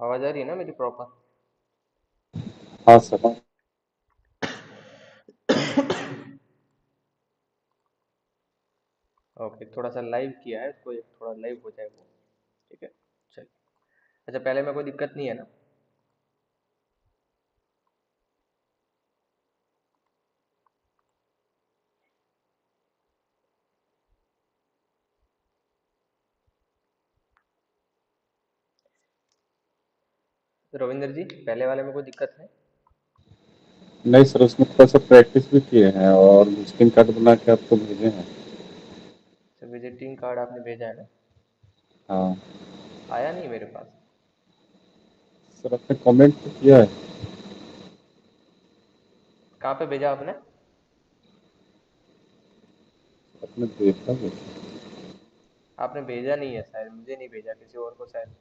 आवाज आ रही है ना मेरी प्रॉपर? हाँ सर। ओके, थोड़ा सा लाइव किया है इसको, एक थोड़ा लाइव हो जाए वो। ठीक है, चल। अच्छा, पहले में कोई दिक्कत नहीं है ना? रविंद्र जी, पहले वाले में कोई दिक्कत है? नहीं सर, उसमें थोड़ा सा प्रैक्टिस भी किए हैं और विजिटिंग कार्ड बना के आपको भेजे हैं। अच्छा, विजिटिंग कार्ड आपने भेजा है ना? हाँ आया नहीं मेरे पास। सर, आपने कमेंट तो किया है। कहाँ पे भेजा आपने? आपने देखा है? आपने भेजा नहीं है शायद, मुझे नहीं भेजा, किसी और को शायद।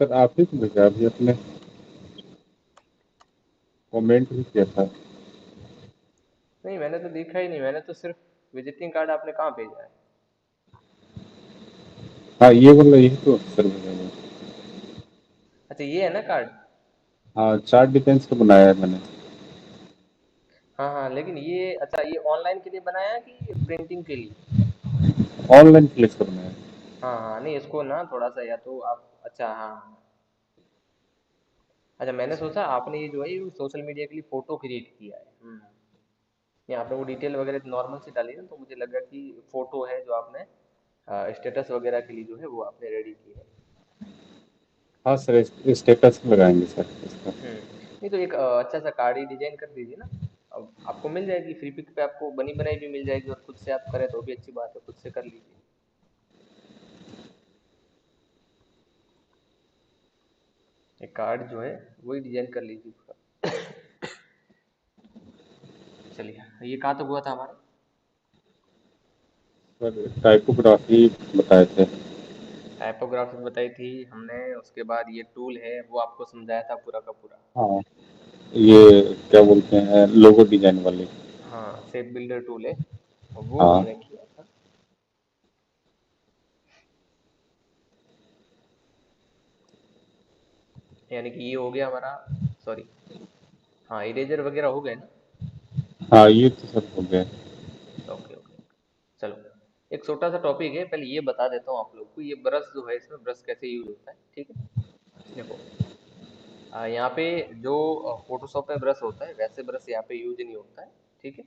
सर आप ही को भेजा, अभी आपने कमेंट भी किया था। नहीं, मैंने तो देखा ही नहीं, मैंने तो सिर्फ विजिटिंग कार्ड आपने कहाँ भेजा है? हाँ ये वाला, यही तो सर भेजा है। अच्छा, ये है ना कार्ड? हाँ, 4 डिफेंस का बनाया है मैंने। हाँ हाँ, लेकिन ये अच्छा, ये ऑनलाइन के लिए बनाया है कि प्रिंटिंग के लिए? ऑनलाइन क्लिक करना है। हाँ हाँ, नहीं इसको ना थोड़ा सा या तो आप, अच्छा हाँ हाँ। अच्छा, मैंने सोचा आपने ये जो है ये सोशल मीडिया के लिए फोटो क्रिएट किया है। यहाँ पे वो डिटेल वगैरह नॉर्मल से डाली ना, तो मुझे लगा कि फोटो है जो आपने स्टेटस वगैरह के लिए जो है वो आपने रेडी की है। हाँ सर, स्टेटस लगाएंगे सर इसका। नहीं तो एक अच्छा सा कार्ड ही डिजाइन कर दीजिए ना। अब आपको मिल जाएगी फ्री पिक पे, आपको बनी बनाई भी मिल जाएगी, और खुद से आप करें तो भी अच्छी बात है, खुद से कर लीजिए। एक कार्ड जो है वही डिजाइन कर लीजिए पूरा। चलिए, ये कहाँ तक हुआ था हमारा? सर टाइपोग्राफी बताए थे। टाइपोग्राफी बताई थी हमने, उसके बाद ये टूल है वो आपको समझाया था पूरा का पूरा। हाँ, ये क्या बोलते हैं, लोगो डिजाइन वाली। हाँ, शेप बिल्डर टूल है, वो हाँ हमने किया था। यानी कि ये हो गया हमारा, सॉरी, हाँ इरेजर वगैरह हो गए ना? हाँ, ये तो सर हो गया। ओके ओके, चलो। एक छोटा सा टॉपिक है, पहले ये बता देता हूँ आप लोग को, ये ब्रश जो है इसमें ब्रश कैसे यूज होता है, ठीक है? देखो, यहाँ पे जो फोटोशॉप में ब्रश होता है वैसे ब्रश यहाँ पे यूज नहीं होता है, ठीक है?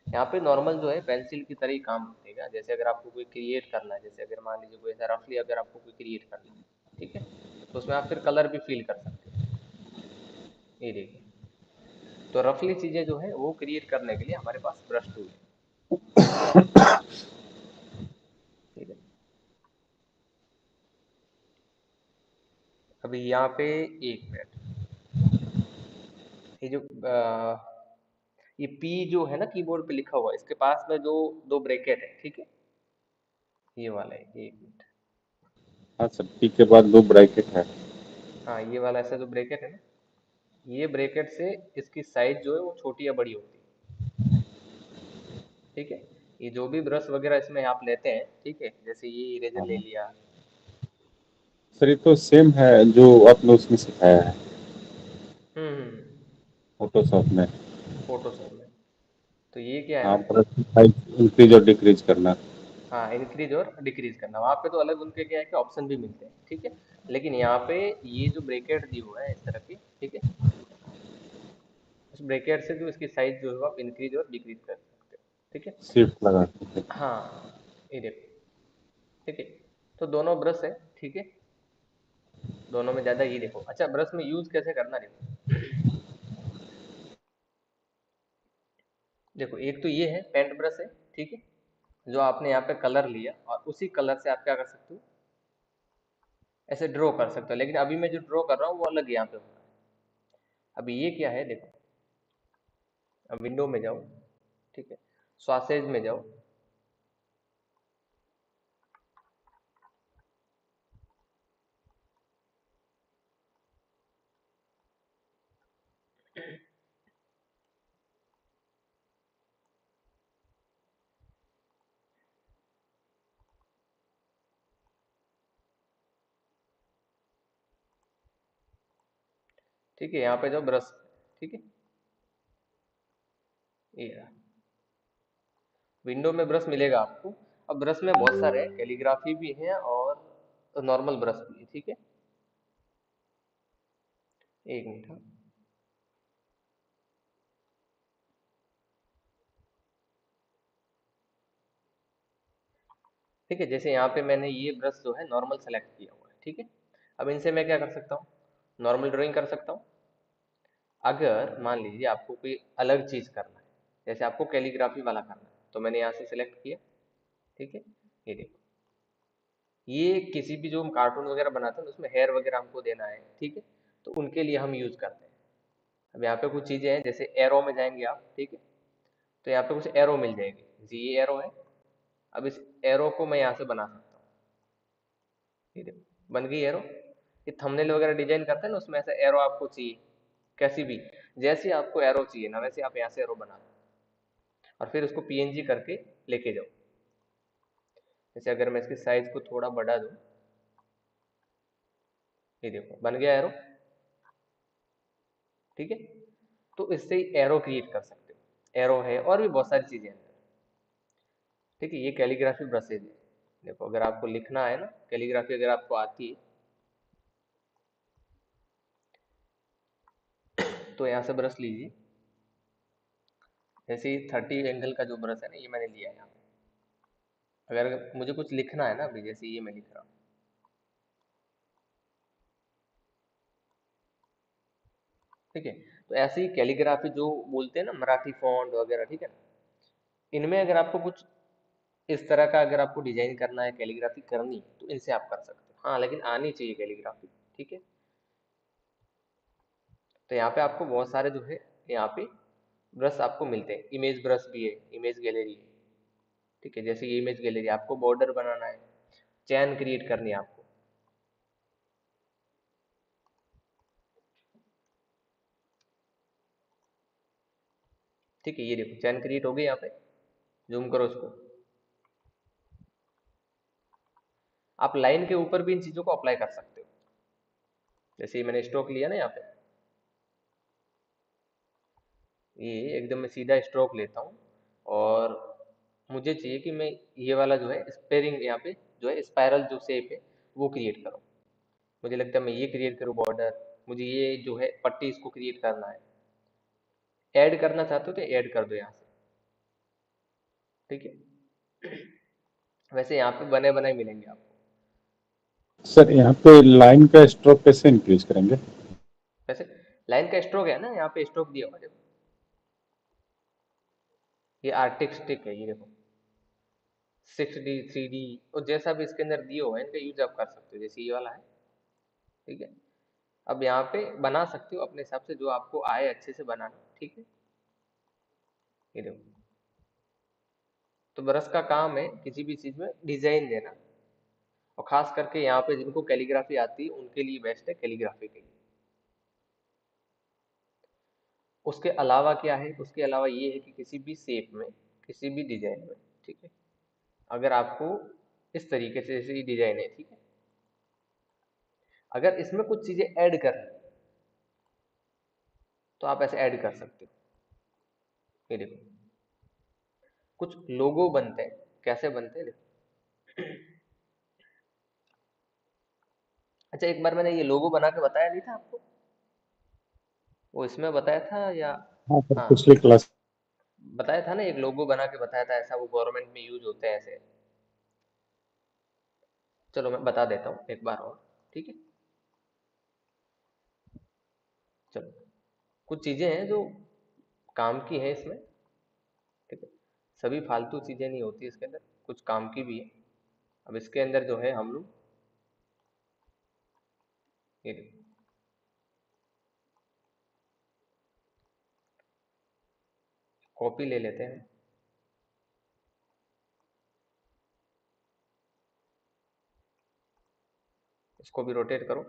यहाँ पे नॉर्मल जो है पेंसिल की तरह ही काम करेगा। जैसे अगर आपको कोई क्रिएट करना है, जैसे अगर मान लीजिए कोई ऐसा रफली अगर आपको कोई क्रिएट करना है, ठीक है, तो उसमें आप फिर कलर भी फिल कर सकते हैं। ये देखिए, तो रफली चीजें जो है वो क्रिएट करने के लिए हमारे पास ब्रश टूल है, ठीक है? अभी यहाँ पे एक मिनट, ये जो ये पी जो है ना कीबोर्ड पे लिखा हुआ है, इसके पास में जो दो ब्रैकेट है, ठीक है, ये वाला है, एक मिनट। हाँ सर, पी के बाद 2 ब्रैकेट है। हाँ, ये वाला ऐसा जो ब्रैकेट है ना, ये ब्रैकेट से इसकी साइज जो है वो छोटी या बड़ी होती है, ठीक है? ये जो भी ब्रश वगैरह इसमें आप लेते हैं, ठीक है, जैसे ये इरेजर ले हाँ लिया। सर, ये तो सेम है जो आपने उसमें सिखाया है, हम्म, फोटोशॉप में। फोटोशॉप में। तो ये क्या है हाँ, ना, ब्रश की साइज इंक्रीज और डिक्रीज करना। हाँ इंक्रीज और डिक्रीज करना, वहां पे तो अलग उनके क्या है कि ऑप्शन भी मिलते हैं, ठीक है? लेकिन यहाँ पे ये जो ब्रैकेट दी हुआ है इस तरह की, ठीक है, उस ब्रैकेट से जो इसकी साइज जो है वो आप इंक्रीज और डिक्रीज कर सकते हो, ठीक है? शिफ्ट लगा के। हाँ, ये देखो, ठीक है, तो दोनों ब्रश है, ठीक है, दोनों में ज्यादा ये देखो। अच्छा, ब्रश में यूज कैसे करना, देखो। देखो, एक तो ये है पेंट ब्रश है, ठीक है, जो आपने यहाँ पे कलर लिया और उसी कलर से आप क्या कर सकते हो, ऐसे ड्रॉ कर सकते हो। लेकिन अभी मैं जो ड्रॉ कर रहा हूँ वो अलग यहाँ पे हो रहा है। अभी ये क्या है, देखो, अब विंडो में जाओ, ठीक है, स्वासेज में जाओ, ठीक है, यहाँ पे जो ब्रश, ठीक है, ये रहा। विंडो में ब्रश मिलेगा आपको। अब ब्रश में बहुत सारे हैं, कैलीग्राफी भी है और नॉर्मल ब्रश भी है, ठीक है। एक मिनट, हाँ। ठीक है, जैसे यहाँ पे मैंने ये ब्रश जो है नॉर्मल सेलेक्ट किया हुआ है, ठीक है। अब इनसे मैं क्या कर सकता हूँ, नॉर्मल ड्राइंग कर सकता हूँ। अगर मान लीजिए आपको कोई अलग चीज करना है, जैसे आपको कैलीग्राफी वाला करना है, तो मैंने यहाँ से सिलेक्ट किया, ठीक है। ये देखो, ये किसी भी जो हम कार्टून वगैरह बनाते हैं ना, उसमें हेयर वगैरह हमको देना है, ठीक है, तो उनके लिए हम यूज करते हैं। अब यहाँ पे कुछ चीजें हैं, जैसे एरो में जाएंगे आप, ठीक है, तो यहाँ पे कुछ एरो मिल जाएगी, जैसे ये एरो है। अब इस एरो को मैं यहाँ से बना सकता हूँ, ये देखो बन गई एरो। ये थंबनेल वगैरह डिजाइन करते हैं ना, उसमें ऐसा एरो आपको चाहिए, कैसी भी, जैसी आपको एरो चाहिए ना, वैसे आप यहाँ से एरो बना लो और फिर उसको पीएनजी करके लेके जाओ। जैसे अगर मैं इसकी साइज को थोड़ा बढ़ा दूं, ये देखो बन गया एरो, ठीक है। तो इससे ही एरो क्रिएट कर सकते हो, एरो है और भी बहुत सारी चीजें हैं अंदर, ठीक है। ये कैलीग्राफी ब्रशेज है। देखो अगर आपको लिखना है ना, कैलीग्राफी अगर आपको आती है, तो यहाँ से ब्रश लीजिए। जैसे 30 एंगल का जो ब्रश है ना, ये मैंने लिया है यहाँ पे। अगर मुझे कुछ लिखना है ना, अभी जैसे ये मैं लिख रहा हूँ, ठीक है। तो ऐसे ही कैलीग्राफी जो बोलते हैं ना, मराठी फॉन्ट वगैरह, ठीक है ना, इनमें अगर आपको कुछ इस तरह का अगर आपको डिजाइन करना है, कैलीग्राफी करनी है, तो इनसे आप कर सकते हो। हाँ, लेकिन आनी चाहिए कैलीग्राफी, ठीक है। तो यहाँ पे आपको बहुत सारे जो है, यहाँ पे ब्रश आपको मिलते हैं। इमेज ब्रश भी है, इमेज गैलरी है, ठीक है। जैसे ये इमेज गैलरी, आपको बॉर्डर बनाना है, चैन क्रिएट करनी है आपको, ठीक है। ये देखो चैन क्रिएट हो गई यहाँ पे, जूम करो इसको। आप लाइन के ऊपर भी इन चीजों को अप्लाई कर सकते हो। जैसे ये मैंने स्ट्रोक लिया ना यहाँ पे, ये एकदम मैं सीधा स्ट्रोक लेता हूँ और मुझे चाहिए कि मैं ये वाला जो है स्पेयरिंग, यहाँ पे जो है स्पाइरल जो शेप है वो क्रिएट करूँ। मुझे लगता है मैं ये क्रिएट करूँ बॉर्डर, मुझे ये जो है पट्टी इसको क्रिएट करना है। ऐड करना चाहते हो तो ऐड कर दो यहाँ से, ठीक है। वैसे यहाँ पे बने बनाए मिलेंगे आपको। सर यहाँ पे लाइन का स्ट्रोक कैसे इंक्रीज करेंगे? वैसे लाइन का स्ट्रोक है ना, यहाँ पे स्ट्रोक दिया हुआ है, देखो ये आर्टिस्टिक है, ये देखो 6D 3D, और जैसा भी इसके अंदर दिए हुआ है इनका यूज आप कर सकते हो। जैसे ये वाला है, ठीक है। अब यहाँ पे बना सकते हो अपने हिसाब से, जो आपको आए अच्छे से बनाना, ठीक है। ये देखो, तो ब्रश का काम है किसी भी चीज में डिजाइन देना, और खास करके यहाँ पे जिनको कैलीग्राफी आती है उनके लिए बेस्ट है कैलीग्राफी के लिए। उसके अलावा क्या है, उसके अलावा ये है कि किसी भी शेप में, किसी भी डिजाइन में, ठीक है, अगर आपको इस तरीके से, जैसे ये डिजाइन है, ठीक है, अगर इसमें कुछ चीजें ऐड करनी है, तो आप ऐसे ऐड कर सकते हो। ये देखो कुछ लोगो बनते हैं, कैसे बनते हैं देखो। अच्छा, एक बार मैंने ये लोगो बना के बताया नहीं था आपको, वो इसमें बताया था या? हाँ सर, हाँ, पिछली क्लास। बताया था ना, एक लोगो बना के बताया था, ऐसा वो गवर्नमेंट में यूज होते हैं ऐसे। चलो मैं बता देता हूँ एक बार और, ठीक है। चलो, कुछ चीजें हैं जो काम की हैं इसमें, ठीक है। सभी फालतू चीजें नहीं होती इसके अंदर, कुछ काम की भी है। अब इसके अंदर जो है हम लोग, ये देखो, कॉपी ले लेते हैं, इसको भी रोटेट करो,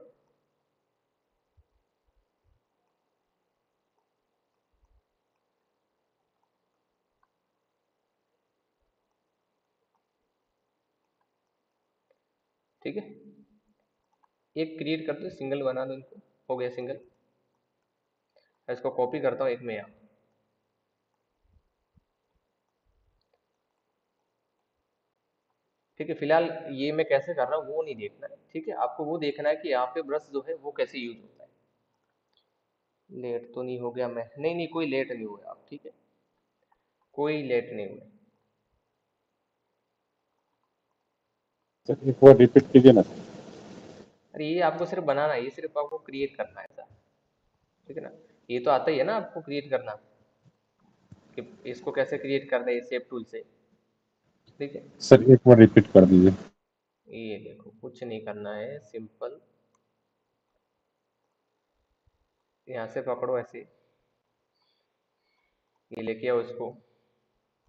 ठीक है। एक क्रिएट कर दो, सिंगल बना दो इनको, हो गया सिंगल। मैं इसको कॉपी करता हूँ एक में यहाँ। ठीक है, फिलहाल ये मैं कैसे कर रहा हूँ वो नहीं देखना है, ठीक है, आपको वो देखना है कि यहाँ पे ब्रश जो है वो कैसे यूज होता है। लेट तो नहीं हो गया मैं? नहीं नहीं, कोई लेट नहीं हुआ आप, ठीक है, कोई लेट नहीं हुआ। सर एक बार रिपीट कीजिए ना सर। अरे ये आपको सिर्फ बनाना है, ये सिर्फ आपको क्रिएट करना है ऐसा, ठीक है ना। ये तो आता ही है ना आपको क्रिएट करना, कि इसको कैसे क्रिएट करना है शेप टूल से, ठीक है। सर एक बार रिपीट कर दीजिए। ये देखो, कुछ नहीं करना है, सिंपल यहाँ से पकड़ो ऐसे, ये लेके आओ इसको,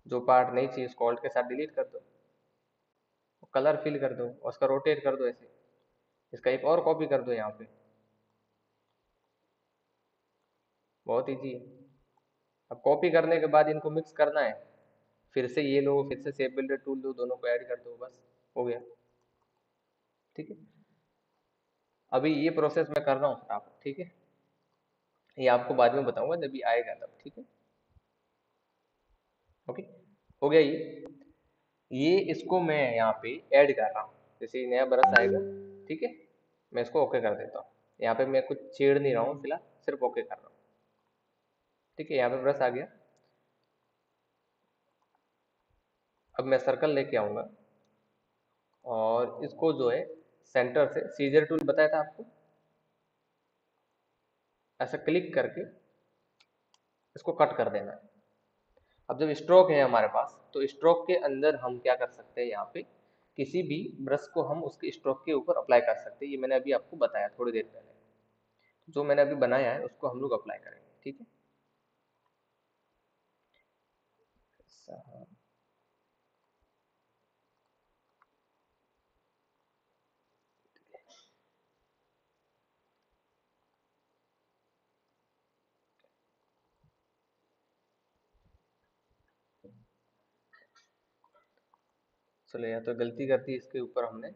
जो पार्ट नहीं चाहिए उसको ऑल्ट के साथ डिलीट कर दो, कलर फिल कर दो और उसका रोटेट कर दो ऐसे, इसका एक और कॉपी कर दो यहाँ पे, बहुत इजी है। अब कॉपी करने के बाद इनको मिक्स करना है, फिर से ये लो, फिर से शेप बिल्डर टूल लो, दोनों को ऐड कर दो, बस हो गया, ठीक है। अभी ये प्रोसेस मैं कर रहा हूँ फटाफट, ठीक है, ये आपको बाद में बताऊंगा जब ये आएगा तब, ठीक है। ओके, हो गया ये इसको मैं यहाँ पे ऐड कर रहा हूँ, जैसे ये नया ब्रश आएगा, ठीक है, मैं इसको ओके कर देता हूँ। यहाँ पे मैं कुछ छेड़ नहीं रहा हूँ फिलहाल, सिर्फ ओके कर रहा हूँ, ठीक है। यहाँ पे ब्रश आ गया, अब मैं सर्कल लेके आऊंगा और इसको जो है सेंटर से सीजर टूल बताया था आपको, ऐसा क्लिक करके इसको कट कर देना है। अब जब स्ट्रोक है हमारे पास, तो स्ट्रोक के अंदर हम क्या कर सकते हैं, यहाँ पे किसी भी ब्रश को हम उसके स्ट्रोक के ऊपर अप्लाई कर सकते हैं, ये मैंने अभी आपको बताया थोड़ी देर पहले। जो मैंने अभी बनाया है उसको हम लोग अप्लाई करेंगे, ठीक है। चलो, या तो गलती कर दी इसके ऊपर हमने,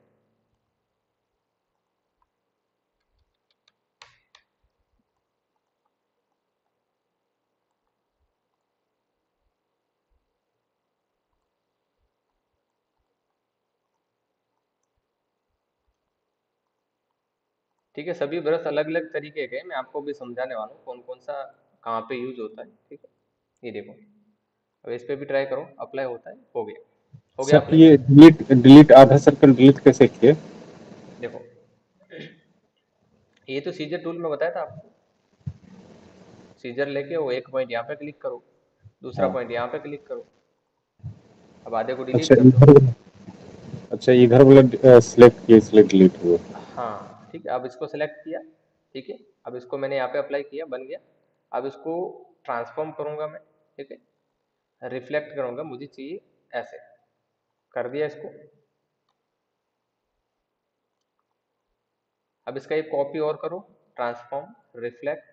ठीक है। सभी ब्रश अलग अलग तरीके के हैं, मैं आपको भी समझाने वाला हूँ कौन कौन सा कहाँ पे यूज होता है, ठीक है। ये देखो, अब इस पे भी ट्राई करो, अप्लाई होता है, हो गया, हो गया सर अप्लाई। ये डिलीट डिलीट आधा सर्कल डिलीट कैसे किए? देखो, ये तो सीजर टूल में बताया था आपको, सीजर लेके वो एक पॉइंट यहाँ पे क्लिक करो, दूसरा हाँ। पॉइंट यहाँ पे क्लिक करो, अब आधे को डिलीट अच्छा कर दो। इधर, अच्छा इधर वाला सिलेक्ट किए इसलिए डिलीट हुआ। हाँ ठीक है, अब इसको सेलेक्ट किया, ठीक है, अब इसको मैंने यहाँ पे अप्लाई किया, बन गया। अब इसको ट्रांसफॉर्म करूंगा मैं, ठीक है, रिफ्लेक्ट करूंगा, मुझे चाहिए ऐसे, कर दिया इसको। अब इसका एक कॉपी और करो, ट्रांसफॉर्म, रिफ्लेक्ट,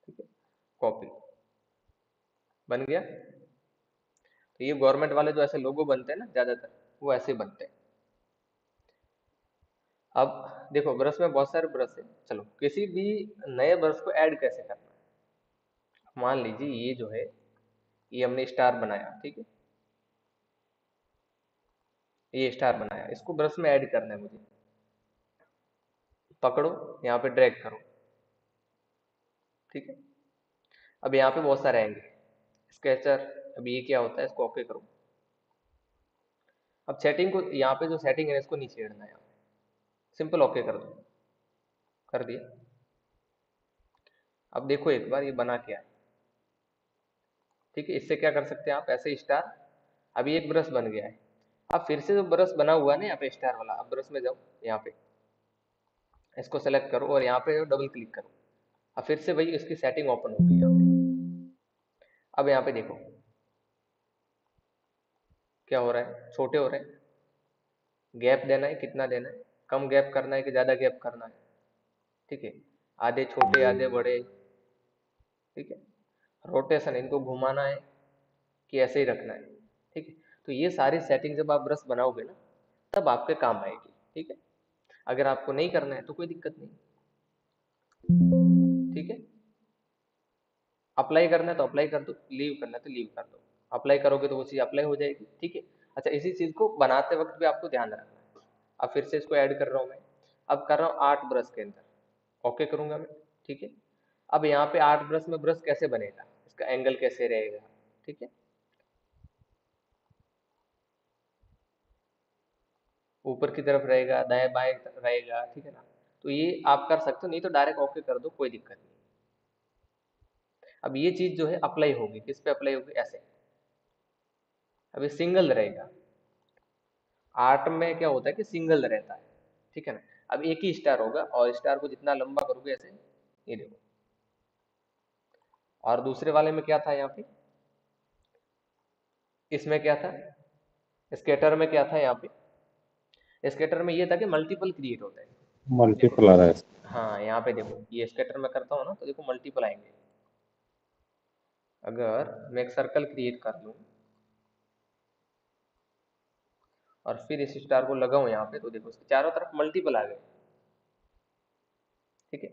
ठीक है, कॉपी, बन गया। तो ये गवर्नमेंट वाले जो ऐसे लोगो बनते हैं ना ज्यादातर, वो ऐसे बनते हैं। अब देखो, ब्रश में बहुत सारे ब्रश है, चलो किसी भी नए ब्रश को ऐड कैसे करना है। मान लीजिए ये जो है, ये हमने स्टार बनाया, ठीक है, ये स्टार बनाया, इसको ब्रश में ऐड करना है मुझे। पकड़ो, यहाँ पे ड्रैग करो, ठीक है। अब यहाँ पे बहुत सारे आएंगे, स्केचर, अब ये क्या होता है, इसको ओके करो। अब सेटिंग को, यहाँ पे जो सेटिंग है इसको नहीं छेड़ना है, सिंपल ओके कर दो, कर दिया। अब देखो एक बार ये बना क्या है, ठीक है। इससे क्या कर सकते हैं आप, ऐसे स्टार, अभी एक ब्रश बन गया है। अब फिर से जो ब्रश बना हुआ है ना यहाँ पे स्टार वाला, अब ब्रश में जाओ, यहाँ पे इसको सेलेक्ट करो और यहाँ पे डबल क्लिक करो। अब फिर से भाई इसकी सेटिंग ओपन हो गई यहाँ पे। अब यहाँ पे देखो क्या हो रहा है, छोटे हो रहे हैं, गैप देना है, कितना देना है, कम गैप करना है कि ज्यादा गैप करना है, ठीक है, आधे छोटे आधे बड़े, ठीक है, रोटेशन इनको घुमाना है कि ऐसे ही रखना है, ठीक है। तो ये सारी सेटिंग जब आप ब्रश बनाओगे ना, तब आपके काम आएगी, ठीक है। अगर आपको नहीं करना है तो कोई दिक्कत नहीं, ठीक है। अप्लाई करना है तो अप्लाई कर दो, लीव करना है तो लीव कर दो। अप्लाई करोगे तो वो चीज़ अप्लाई हो जाएगी, ठीक है। अच्छा, इसी चीज़ को बनाते वक्त भी आपको ध्यान रखना है। अब फिर से इसको ऐड कर रहा हूँ मैं। अब कर रहा हूँ 8 ब्रश के अंदर, ओके करूंगा मैं, ठीक है। अब यहाँ पे 8 ब्रश में ब्रश कैसे बनेगा, इसका एंगल कैसे रहेगा, ठीक है। ऊपर की तरफ रहेगा, दाएं बाएं रहेगा, ठीक है ना। तो ये आप कर सकते हो, नहीं तो डायरेक्ट ओके कर दो, कोई दिक्कत नहीं। अब ये चीज जो है अप्लाई होगी, किस पे अप्लाई होगी, ऐसे। अब ये सिंगल रहेगा। आर्ट में क्या होता है कि सिंगल रहता है, ठीक है ना। अब एक ही स्टार होगा और स्टार को जितना लंबा करोगे ऐसे, ये देखो। और दूसरे वाले में क्या था यहाँ पे, इसमें क्या था, स्केटर में क्या था यहाँ पे, स्केटर में ये था कि मल्टीपल क्रिएट होता है। देखो, मल्टीपल आ रहा है। हाँ यहाँ पे देखो, ये स्केटर में करता हूँ ना तो देखो मल्टीपल आएंगे। अगर मैं एक सर्कल क्रिएट कर लूँ और फिर इस स्टार को लगाऊं यहाँ पे, तो देखो उसके चारों तरफ मल्टीपल आ गए, ठीक है।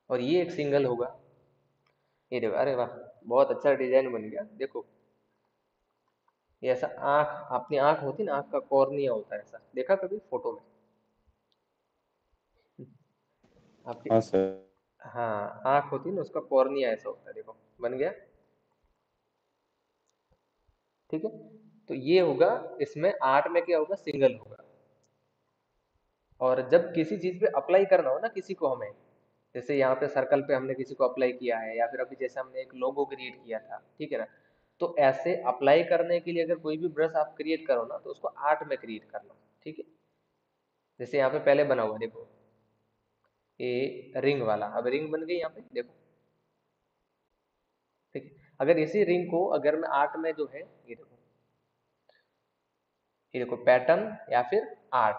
और ये एक सिंगल होगा, ये देखो, अरे वाह, बहुत अच्छा डिजाइन बन गया, देखो। ये ऐसा आंख, अपनी आंख होती ना, आंख का कॉर्निया होता है, ऐसा देखा कभी फोटो में आपकी। हाँ सर। हाँ, आंख होती है ना, उसका कॉर्निया ऐसा होता है, देखो बन गया, ठीक है। तो ये होगा, इसमें आर्ट में क्या होगा, सिंगल होगा। और जब किसी चीज पे अप्लाई करना हो ना किसी को हमें, जैसे यहाँ पे सर्कल पे हमने किसी को अप्लाई किया है, या फिर अभी जैसे हमने एक लोगो क्रिएट किया था, ठीक है ना। तो ऐसे अप्लाई करने के लिए अगर कोई भी ब्रश आप क्रिएट करो ना, तो उसको आर्ट में क्रिएट करना, ठीक है। जैसे यहाँ पे पहले बना हुआ देखो, ये रिंग वाला, अब रिंग बन गई यहाँ पे देखो, ठीक है। अगर इसी रिंग को अगर मैं आर्ट में जो है, ये देखो पैटर्न या फिर आर्ट,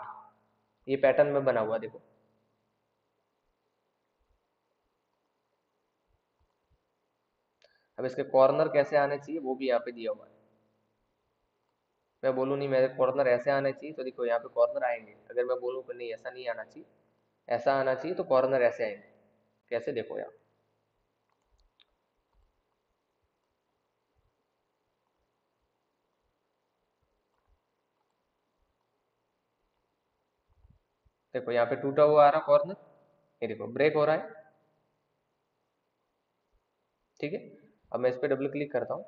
ये पैटर्न में बना हुआ देखो। अब इसके कॉर्नर कैसे आने चाहिए वो भी यहाँ पे दिया हुआ है। मैं बोलूँ नहीं मेरे कॉर्नर ऐसे आने चाहिए, तो देखो यहाँ पे कॉर्नर आएंगे। अगर मैं बोलूँ कि नहीं ऐसा नहीं आना चाहिए, ऐसा आना चाहिए, तो कॉर्नर ऐसे आएंगे। कैसे, देखो यहाँ, देखो यहाँ पे टूटा हुआ आ रहा कॉर्नर, ये देखो ब्रेक हो रहा है, ठीक है। अब मैं इस पे डबल क्लिक करता हूँ,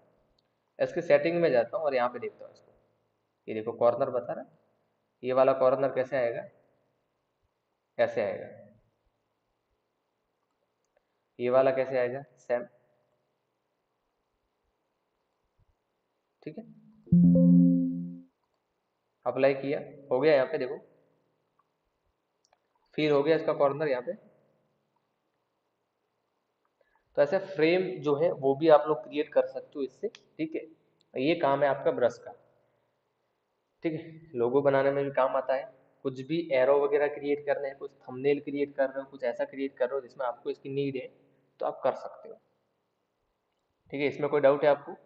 इसके सेटिंग में जाता हूँ और यहाँ पे देखता हूँ इसको, ये देखो कॉर्नर बता रहा है। ये वाला कॉर्नर कैसे आएगा, ऐसे आएगा। ये वाला कैसे आएगा, सेम, ठीक है। अप्लाई किया, हो गया यहाँ पे देखो, फिर हो गया इसका कॉर्नर यहाँ पे। तो ऐसे फ्रेम जो है वो भी आप लोग क्रिएट कर सकते हो इससे, ठीक है। ये काम है आपका ब्रश का, ठीक है। लोगो बनाने में भी काम आता है। कुछ भी एरो वगैरह क्रिएट करने हैं, कुछ थंबनेल क्रिएट कर रहे हो, कुछ ऐसा क्रिएट कर रहे हो जिसमें आपको इसकी नीड है, तो आप कर सकते हो, ठीक है। इसमें कोई डाउट है आपको।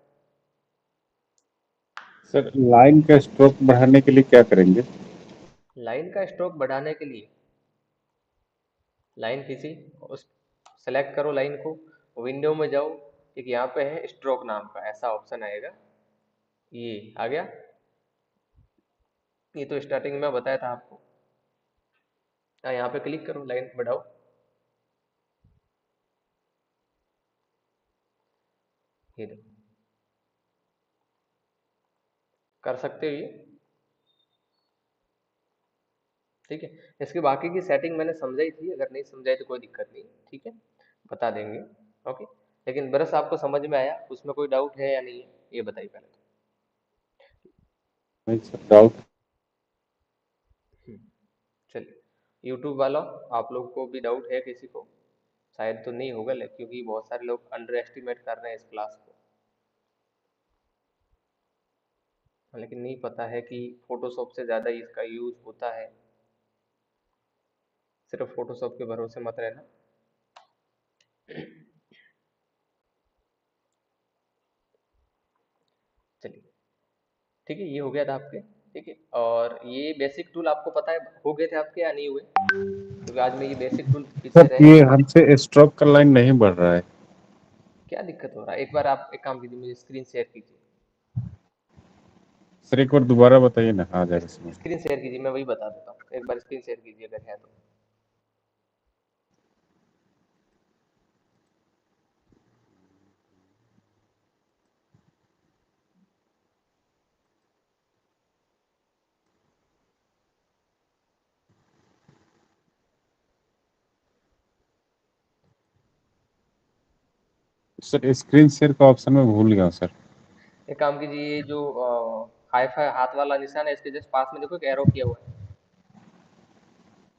सर लाइन का स्ट्रोक बढ़ाने के लिए क्या करेंगे? लाइन का स्ट्रोक बढ़ाने के लिए, लाइन किसी उस सेलेक्ट करो लाइन को, विंडो में जाओ, एक यहाँ पे है स्ट्रोक नाम का ऐसा ऑप्शन आएगा, ये आ गया। ये तो स्टार्टिंग में बताया था आपको। यहाँ पे क्लिक करो, लाइन बढ़ाओ, ये देखो, कर सकते हो ये, ठीक है। इसकी बाकी की सेटिंग मैंने समझाई थी, अगर नहीं समझाई तो कोई दिक्कत नहीं, ठीक है, बता देंगे, ओके। लेकिन ब्रश आपको समझ में आया, उसमें कोई डाउट है या नहीं है, ये बताइए पहले तो। नहीं सर, डाउट। हम्म, चलिए, यूट्यूब वालों, आप लोग को भी डाउट है किसी को, शायद तो नहीं होगा, क्योंकि बहुत सारे लोग अंडर एस्टिमेट कर रहे हैं इस क्लास को। लेकिन नहीं पता है कि फोटोशॉप से ज़्यादा इसका यूज होता है, सिर्फ फोटोशॉप के भरोसे मत रहना। चलिए, ठीक है, ये हो गया था आपके, ठीक है। और ये बेसिक टूल आपको पता है हो गए थे आपके या नहीं हुए, क्योंकि आज मैं ये बेसिक टूल पीछे सर रहे। ये हमसे स्ट्रोक का लाइन नहीं बढ़ रहा है। क्या दिक्कत हो रहा है? एक बार आप एक काम कीजिए, मुझे स्क्रीन शेयर कीजिए। सर एक बार दोबारा बताइए ना, आ जाएगा समझ में। स्क्रीन शेयर कीजिए, मैं वही बता देता हूँ। एक बार स्क्रीन शेयर कीजिए अगर है तो। सर स्क्रीन शेयर का ऑप्शन मैं भूल गया हूँ सर। एक काम कीजिए, ये जो हाई फाई हाथ वाला निशान है, इसके जस्ट पास में देखो एक एरो किया हुआ है,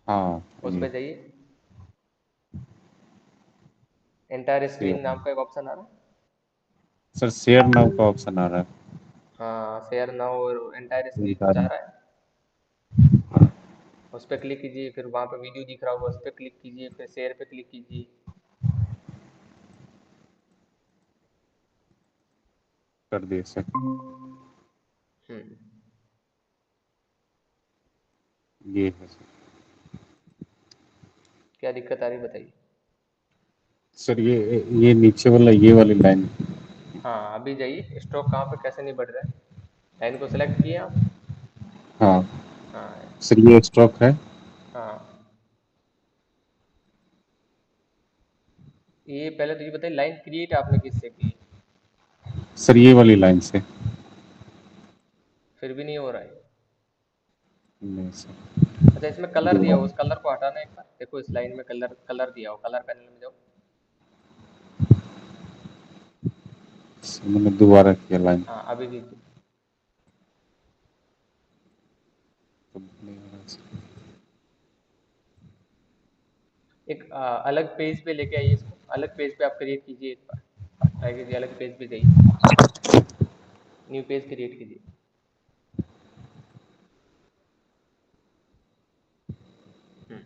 हाँ उस ये पे जाइए। एंटायर स्क्रीन शेयर, नाम का एक ऑप्शन आ रहा है। सर शेयर नाउ का ऑप्शन आ रहा है। हाँ, शेयर नाउ और एंटायर स्क्रीन कुछ आ जानकारी। रहा है। उस पर क्लिक कीजिए, फिर वहां पे वीडियो दिख रहा होगा, उस पर क्लिक कीजिए, फिर शेयर पे क्लिक कीजिए। कर दिए सर। हम्म। ये है सर। क्या दिक्कत आ रही बताइए। सर ये नीचे वाला ये वाली लाइन। हाँ, अभी जाइए, स्टॉक कहाँ पे कैसे नहीं बढ़ रहा है। लाइन को सिलेक्ट किए आप। हाँ हाँ। सर ये स्टॉक है। हाँ, ये पहले तो ये बताइए, लाइन क्रिएट आपने किससे की है? सर ये वाली लाइन से। फिर भी नहीं हो रहा है। नहीं सर। अच्छा, इसमें कलर दिया हो, दोबारा। उस कलर को हटाना है एक बार। देखो इस लाइन में कलर कलर दिया हो, कलर पैनल में जाओ। सर, मैंने दोबारा किया लाइन। हाँ, अभी कीजिए। तो नहीं हो रहा है सर। एक अलग पेज पे लेके आइए इसको, अलग पेज पे आप क्रिएट कीजिए एक बार। ट्राई कीजिए, अलग पेज पे जाइए, न्यू पेज क्रिएट कीजिए। हम्म।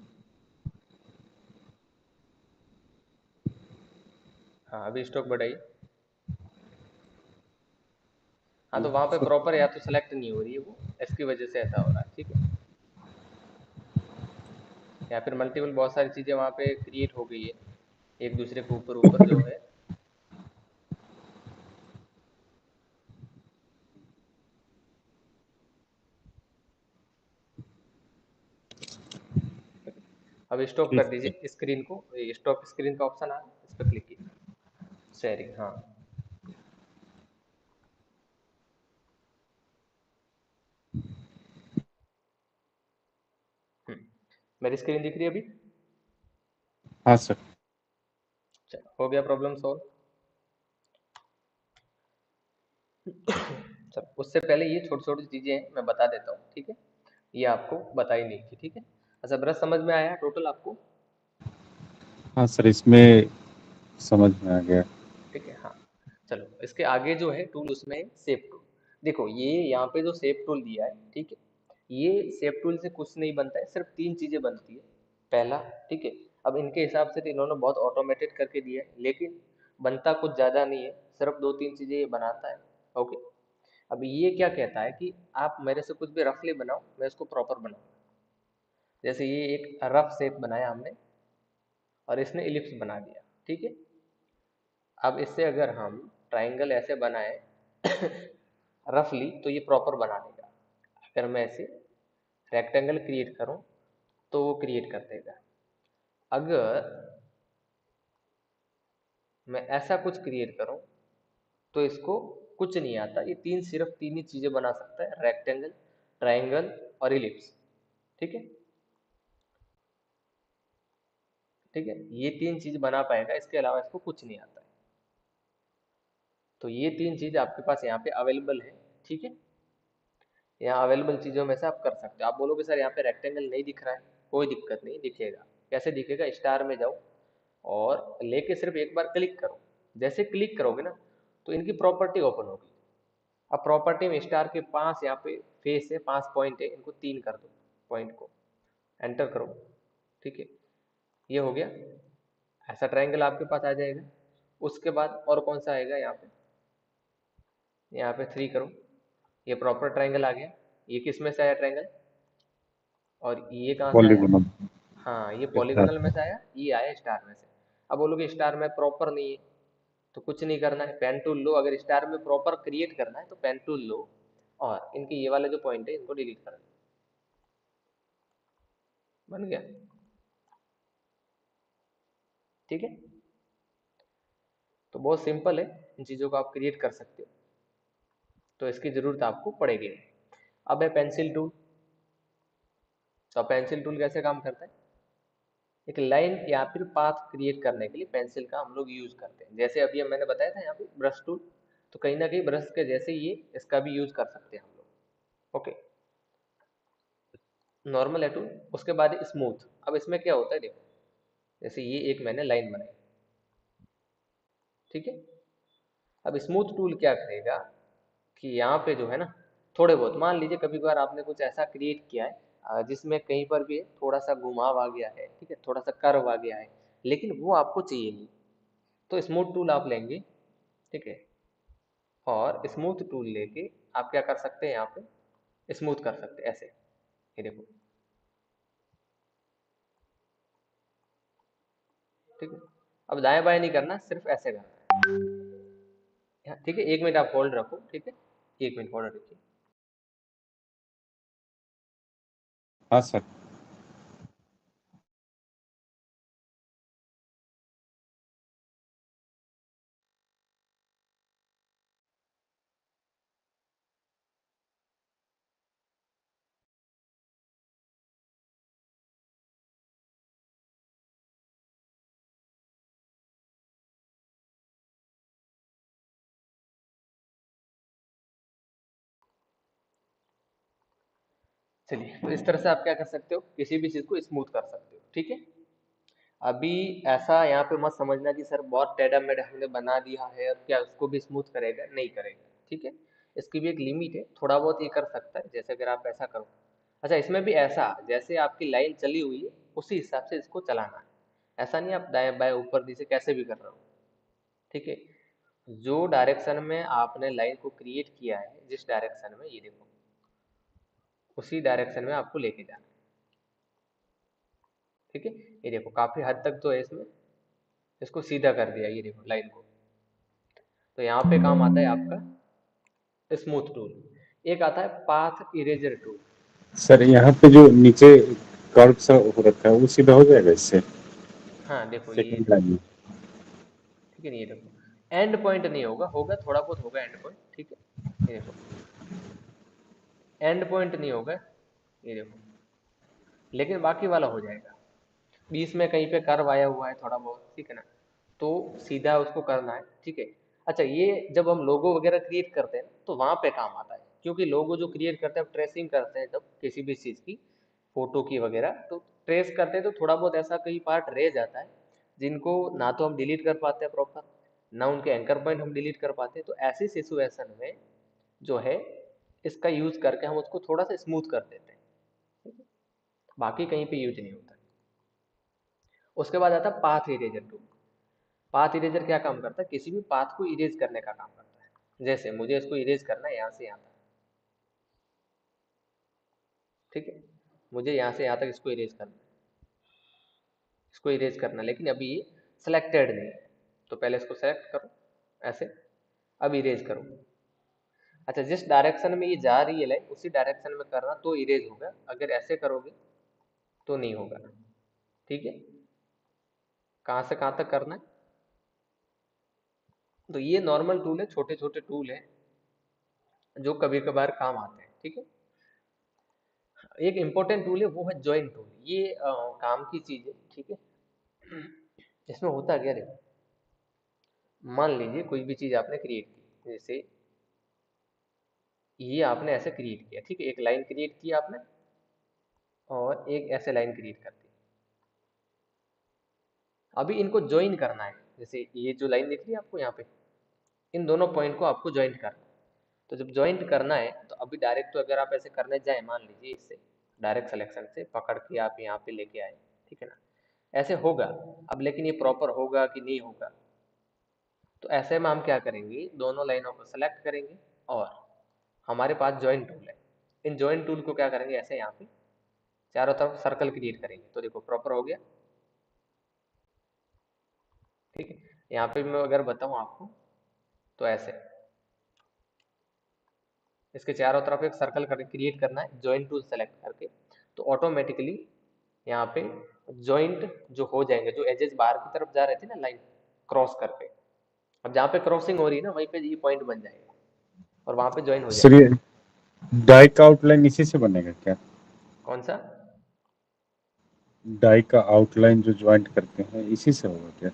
हाँ, अभी स्टॉक बढ़ाइए। हाँ, तो वहां पे सर प्रॉपर या तो सेलेक्ट नहीं हो रही है वो, इसकी वजह से ऐसा हो रहा है, ठीक है। या फिर मल्टीपल बहुत सारी चीजें वहां पे क्रिएट हो गई है, एक दूसरे के ऊपर ऊपर जो है। अब स्टॉप कर ठीक है। दीजिए स्क्रीन को, स्टॉप स्क्रीन का ऑप्शन आ रहा है, इस पर क्लिक कीजिए। शेयरिंग, हाँ। मेरी स्क्रीन दिख रही है अभी? हाँ सर। चलो, हो गया प्रॉब्लम सॉल्व। चलो, उससे पहले ये छोटी छोटी चीजें हैं, मैं बता देता हूँ, ठीक है। ये आपको बताई नहीं थी, ठीक है। अच्छा, ब्रश समझ में आया टोटल आपको? हाँ सर इसमें समझ में आ गया। ठीक है, हाँ। चलो, इसके आगे जो है टूल, उसमें शेप टूल। देखो, ये यहाँ पे जो शेप टूल दिया है, ठीक है, ये शेप टूल से कुछ नहीं बनता है, सिर्फ तीन चीजें बनती है। पहला, ठीक है, अब इनके हिसाब से तो इन्होंने बहुत ऑटोमेटेड करके दिया है, लेकिन बनता कुछ ज्यादा नहीं है, सिर्फ दो तीन चीजें ये बनाता है। ओके। अब ये क्या कहता है कि आप मेरे से कुछ भी रफली बनाओ, मैं इसको प्रॉपर बनाऊँ। जैसे ये एक रफ शेप बनाया हमने, और इसने इलिप्स बना दिया, ठीक है। अब इससे अगर हम ट्राइंगल ऐसे बनाए रफली, तो ये प्रॉपर बना देगा। अगर मैं ऐसे रेक्टेंगल क्रिएट करूं, तो वो क्रिएट कर देगा। अगर मैं ऐसा कुछ क्रिएट करूं, तो इसको कुछ नहीं आता। ये सिर्फ तीन ही चीजें बना सकता है, रेक्टेंगल, ट्राइंगल और इलिप्स, ठीक है। ठीक है, ये तीन चीज बना पाएगा, इसके अलावा इसको कुछ नहीं आता है। तो ये तीन चीज आपके पास यहाँ पे अवेलेबल है, ठीक है। यहाँ अवेलेबल चीजों में से आप कर सकते हो। आप बोलोगे सर यहाँ पे रेक्टेंगल नहीं दिख रहा है, कोई दिक्कत नहीं, दिखेगा। कैसे दिखेगा? स्टार में जाओ और लेके सिर्फ एक बार क्लिक करो। जैसे क्लिक करोगे ना, तो इनकी प्रॉपर्टी ओपन होगी। अब प्रॉपर्टी में स्टार के पांच यहाँ पे फेस है, पांच पॉइंट है, इनको तीन कर दो, पॉइंट को एंटर करो, ठीक है। ये हो गया, ऐसा ट्रायंगल आपके पास आ जाएगा। उसके बाद और कौन सा आएगा यहाँ पे? यहाँ पे थ्री करो, ये प्रॉपर ट्रायंगल आ गया। ये किस में से आया ट्रायंगल? और ये कहाँ से आया? पॉलीगोनल। हाँ, ये स्टार। पॉलीगोनल में से आया, ये आया स्टार में से। अब बोलोगे स्टार में प्रॉपर नहीं है, तो कुछ नहीं करना है, पेन टूल लो, अगर स्टार में प्रॉपर क्रिएट करना है तो पेन टूल लो और इनके ये वाले जो पॉइंट है इनको डिलीट कर दो। बन गया, ठीक है। तो बहुत सिंपल है, इन चीज़ों को आप क्रिएट कर सकते हो, तो इसकी ज़रूरत आपको पड़ेगी। अब है पेंसिल टूल। तो पेंसिल टूल कैसे काम करता है? एक लाइन या फिर पाथ क्रिएट करने के लिए पेंसिल का हम लोग यूज करते हैं। जैसे अभी मैंने बताया था यहाँ पे ब्रश टूल, तो कहीं ना कहीं ब्रश के जैसे ये इसका भी यूज कर सकते हैं हम लोग। ओके, नॉर्मल है टूल। उसके बाद स्मूथ। अब इसमें क्या होता है देखो, जैसे ये एक मैंने लाइन बनाई, ठीक है। अब स्मूथ टूल क्या करेगा कि यहाँ पे जो है ना, थोड़े बहुत मान लीजिए कभी कभार आपने कुछ ऐसा क्रिएट किया है जिसमें कहीं पर भी थोड़ा सा घुमाव आ गया है, ठीक है, थोड़ा सा कर्व आ गया है, लेकिन वो आपको चाहिए नहीं, तो स्मूथ टूल आप लेंगे, ठीक है। और स्मूथ टूल लेके आप क्या कर सकते हैं, यहाँ पे स्मूथ कर सकते हैं ऐसे, ये देखो, ठीक है। अब दाएं बाएं नहीं करना, सिर्फ ऐसे करना है, ठीक है। 1 मिनट आप होल्ड रखो, ठीक है, 1 मिनट होल्ड रखिए। हाँ सर। चलिए, तो इस तरह से आप क्या कर सकते हो, किसी भी चीज को स्मूथ कर सकते हो, ठीक है। अभी ऐसा यहाँ पे मत समझना कि सर बहुत टेढ़ा मेढ़ा हमने बना दिया है और क्या उसको भी स्मूथ करेगा, नहीं करेगा, ठीक है। इसकी भी एक लिमिट है, थोड़ा बहुत ये कर सकता है, जैसे अगर आप ऐसा करो। अच्छा, इसमें भी ऐसा जैसे आपकी लाइन चली हुई है उसी हिसाब से इसको चलाना है, ऐसा नहीं आप दाएं बाएं ऊपर नीचे कैसे भी कर रहे हो, ठीक है। जो डायरेक्शन में आपने लाइन को क्रिएट किया है, जिस डायरेक्शन में, ये देखो, उसी डायरेक्शन में आपको लेके जाना है, ठीक है। ये देखो काफी हद तक तो है इसमें, इसको सीधा कर दिया, ये देखो लाइन को। तो यहाँ पे काम आता है आपका स्मूथ टूल। एक आता है पाथ इरेजर टूल। सर यहाँ पे जो नीचे कर्व सा हो रखा है वो सीधा हो जाएगा इससे? हाँ देखो, ये सेकंड लाइन देखो, में। ठीक है, ये देखो एंड पॉइंट नहीं होगा, होगा थोड़ा बहुत होगा एंड पॉइंट, ठीक है। ये देखो एंड पॉइंट नहीं होगा, ये देखो, लेकिन बाकी वाला हो जाएगा। बीच में कहीं पे कर्व आया हुआ है थोड़ा बहुत, ठीक है ना, तो सीधा उसको करना है, ठीक है। अच्छा, ये जब हम लोगो वगैरह क्रिएट करते हैं तो वहां पे काम आता है, क्योंकि लोगो जो क्रिएट करते हैं, ट्रेसिंग करते हैं जब किसी भी चीज की, फोटो की वगैरह, तो ट्रेस करते हैं तो थोड़ा बहुत ऐसा कई पार्ट रह जाता है जिनको ना तो हम डिलीट कर पाते हैं प्रॉपर, ना उनके एंकर पॉइंट हम डिलीट कर पाते हैं। तो ऐसी सिचुएशन में जो है, इसका यूज करके हम उसको थोड़ा सा स्मूथ कर देते हैं, ठीक है? बाकी कहीं पे यूज नहीं होता। उसके बाद आता है path eraser tool. Path eraser क्या काम करता है, किसी भी पाथ को इरेज करने का काम करता है। जैसे मुझे इसको इरेज करना है यहाँ से यहाँ तक, ठीक है, मुझे यहाँ से यहाँ तक इसको इरेज करना है, इसको इरेज करना, लेकिन अभी ये सिलेक्टेड नहीं है, तो पहले इसको सेलेक्ट करो ऐसे, अब इरेज करो। अच्छा, जिस डायरेक्शन में ये जा रही है लाइन उसी डायरेक्शन में करना तो इरेज होगा, अगर ऐसे करोगे तो नहीं होगा, ठीक है। कहाँ से कहाँ तक करना है, तो ये नॉर्मल टूल है, छोटे छोटे टूल है जो कभी कभार काम आते हैं, ठीक है। एक इंपॉर्टेंट टूल है वो है जॉइन टूल, ये काम की चीज है, ठीक है। इसमें होता क्या, देखो, मान लीजिए कोई भी चीज आपने क्रिएट की, जैसे ये आपने ऐसे क्रिएट किया, ठीक है, एक लाइन क्रिएट की आपने और एक ऐसे लाइन क्रिएट कर दी। अभी इनको ज्वाइन करना है, जैसे ये जो लाइन दिख रही है आपको यहाँ पे, इन दोनों पॉइंट को आपको ज्वाइंट करना है। तो जब ज्वाइंट करना है तो अभी डायरेक्ट तो अगर आप ऐसे करने जाए, मान लीजिए इससे डायरेक्ट सिलेक्शन से पकड़ के आप यहाँ पे लेके आए, ठीक है ना, ऐसे होगा। अब लेकिन ये प्रॉपर होगा कि नहीं होगा, तो ऐसे में हम क्या करेंगे, दोनों लाइनों को सेलेक्ट करेंगे और हमारे पास ज्वाइन टूल है, इन ज्वाइन टूल को क्या करेंगे, ऐसे यहाँ पे चारों तरफ सर्कल क्रिएट करेंगे, तो देखो प्रॉपर हो गया, ठीक है। यहाँ पे मैं अगर बताऊँ आपको तो ऐसे इसके चारों तरफ एक सर्कल कर क्रिएट करना है जॉइंट टूल सेलेक्ट करके, तो ऑटोमेटिकली यहाँ पे जॉइंट जो हो जाएंगे, जो एजेस बाहर की तरफ जा रहे थे ना लाइन क्रॉस करके, अब जहाँ पे क्रॉसिंग हो रही है ना वहीं पे ये पॉइंट बन जाएगा और वहां पे ज्वाइन हो सर जाएंगे। ये डाई का आउटलाइन इसी से बनेगा क्या? कौन सा? डाई का आउटलाइन जो ज्वाइंट करते हैं इसी से होगा क्या?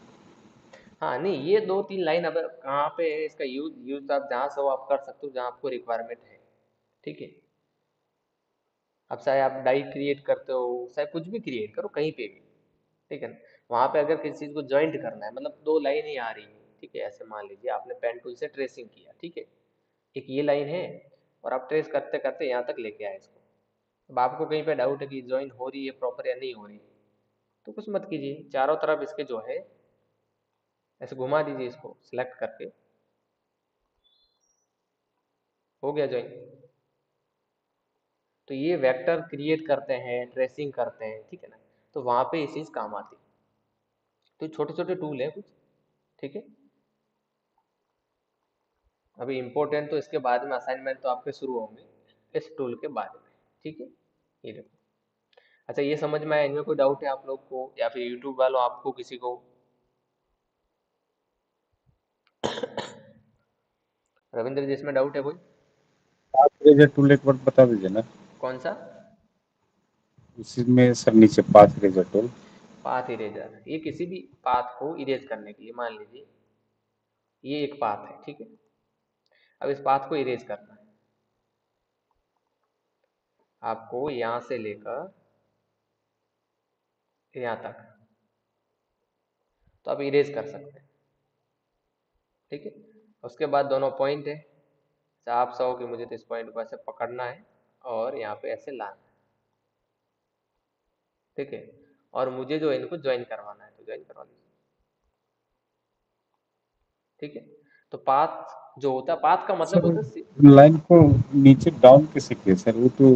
हाँ नहीं, ये दो तीन लाइन अब कहाँ पे है इसका यूज, आप जहाँ से हो आप कर सकते हो जहाँ आपको रिक्वायरमेंट है, ठीक है। अब चाहे आप डाई क्रिएट करते हो, चाहे कुछ भी क्रिएट करो कहीं पे भी, ठीक है ना। वहां पे अगर किसी चीज को ज्वाइंट करना है, मतलब दो लाइन ही आ रही है, ठीक है, ऐसे मान लीजिए आपने पेन टूल से ट्रेसिंग किया, ठीक है, एक ये लाइन है और आप ट्रेस करते करते यहाँ तक लेके आए इसको। अब आपको कहीं पे डाउट है कि ज्वाइन हो रही है प्रॉपर या नहीं हो रही है, तो कुछ मत कीजिए, चारों तरफ इसके जो है ऐसे घुमा दीजिए इसको सिलेक्ट करके, हो गया ज्वाइन। तो ये वेक्टर क्रिएट करते हैं, ट्रेसिंग करते हैं, ठीक है ना, तो वहां पे ये चीज काम आती है। तो छोटे छोटे टूल है कुछ, ठीक है। अभी इम्पोर्टेंट तो इसके बाद में असाइनमेंट तो आपके शुरू होंगे इस टूल के बारे में, ठीक है। ये देखो, अच्छा ये समझ में आया, इनमें कोई डाउट है आप लोग को या फिर यूट्यूब वालों आपको किसी को? रविंद्र जी इसमें डाउट है कोई? पाथ इरेजर टूल एक बार बता दीजिए ना। कौन सा? उसी में सर नीचे path eraser tool. Path eraser, ये किसी भी पाथ को इरेज करने के लिए, मान लीजिए ये एक पाथ है, ठीक है, अब इस पाथ को इरेज करना है आपको यहाँ से लेकर यहाँ तक, तो आप इरेज कर सकते हैं, ठीक है। उसके बाद दोनों पॉइंट है, अच्छा आप सहो कि मुझे तो इस पॉइंट को ऐसे पकड़ना है और यहाँ पे ऐसे लाना है, ठीक है, और मुझे जो है इनको ज्वाइन करवाना है तो ज्वाइन करवा लीजिए, ठीक है। तो पाथ जो होता है, पाथ का मतलब सर होता है लाइन को नीचे डाउन कैसे किया सर? वो तो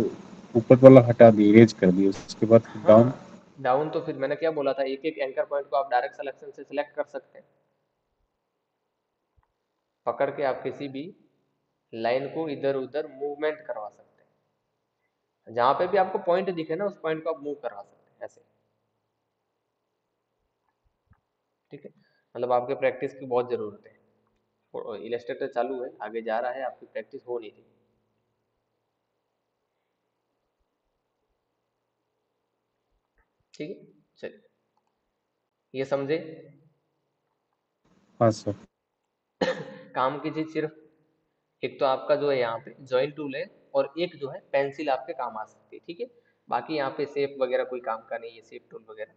ऊपर वाला हटा दिए, इरेज कर दिए, उसके बाद फिर डाउन। हाँ डाउन तो फिर मैंने क्या बोला था, एक एक एंकर पॉइंट को आप डायरेक्ट सिलेक्शन से सिलेक्ट कर सकते हैं, पकड़ के आप किसी भी लाइन को इधर उधर मूवमेंट करवा सकते हैं, जहां पे भी आपको पॉइंट दिखे ना उस पॉइंट को आप मूव करवा सकते हैं ऐसे, ठीक है। मतलब आपके प्रैक्टिस की बहुत जरूरत है, और इलस्ट्रेटर चालू है आगे जा रहा है, आपकी प्रैक्टिस हो नहीं थी, ठीक है। चलिए ये समझे। हाँ सर। काम की चीज सिर्फ एक तो आपका जो है यहाँ पे जॉइंट टूल है और एक जो है पेंसिल आपके काम आ सकती है, ठीक है। बाकी यहाँ पे शेप वगैरह कोई काम का नहीं है, शेप टूल वगैरह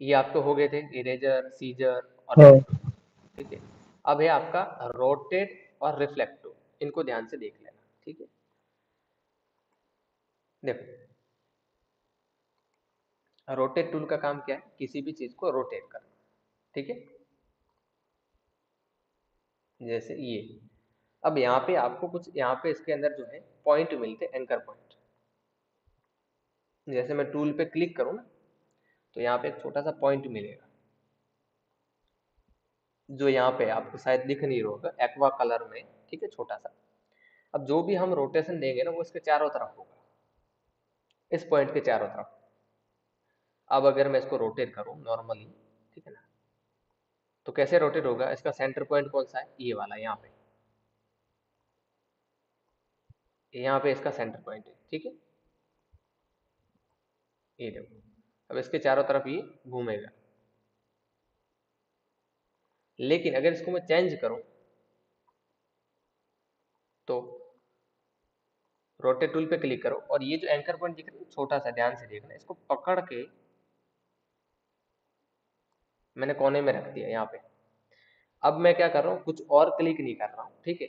ये आपके हो गए थे, इरेजर, सीजर और हाँ। पेन टूल, ठीक है। अब है आपका रोटेट और रिफ्लेक्ट टूल, इनको ध्यान से देख लेना, ठीक है। देखो रोटेट टूल का काम क्या है, किसी भी चीज को रोटेट करना, ठीक है, जैसे ये। अब यहाँ पे आपको कुछ, यहाँ पे इसके अंदर जो है पॉइंट मिलते हैं, एंकर पॉइंट, जैसे मैं टूल पे क्लिक करूँ ना तो यहाँ पे एक छोटा सा पॉइंट मिलेगा, जो यहाँ पे आपको शायद दिख नहीं रहा होगा एक्वा कलर में, ठीक है, छोटा सा। अब जो भी हम रोटेशन देंगे ना वो इसके चारों तरफ होगा, इस पॉइंट के चारों तरफ। अब अगर मैं इसको रोटेट करूँ नॉर्मली, ठीक है ना, तो कैसे रोटेट होगा, इसका सेंटर पॉइंट कौन सा है, ये वाला यहाँ पे, यहाँ पे इसका सेंटर पॉइंट है, ठीक है। ये देखो, अब इसके चारों तरफ ये घूमेगा, लेकिन अगर इसको मैं चेंज करूं तो रोटेट टूल पे क्लिक करो और ये जो एंकर पॉइंट दिख रहा है छोटा सा, ध्यान से देखना, इसको पकड़ के मैंने कोने में रख दिया यहाँ पे। अब मैं क्या कर रहा हूँ, कुछ और क्लिक नहीं कर रहा हूँ, ठीक है,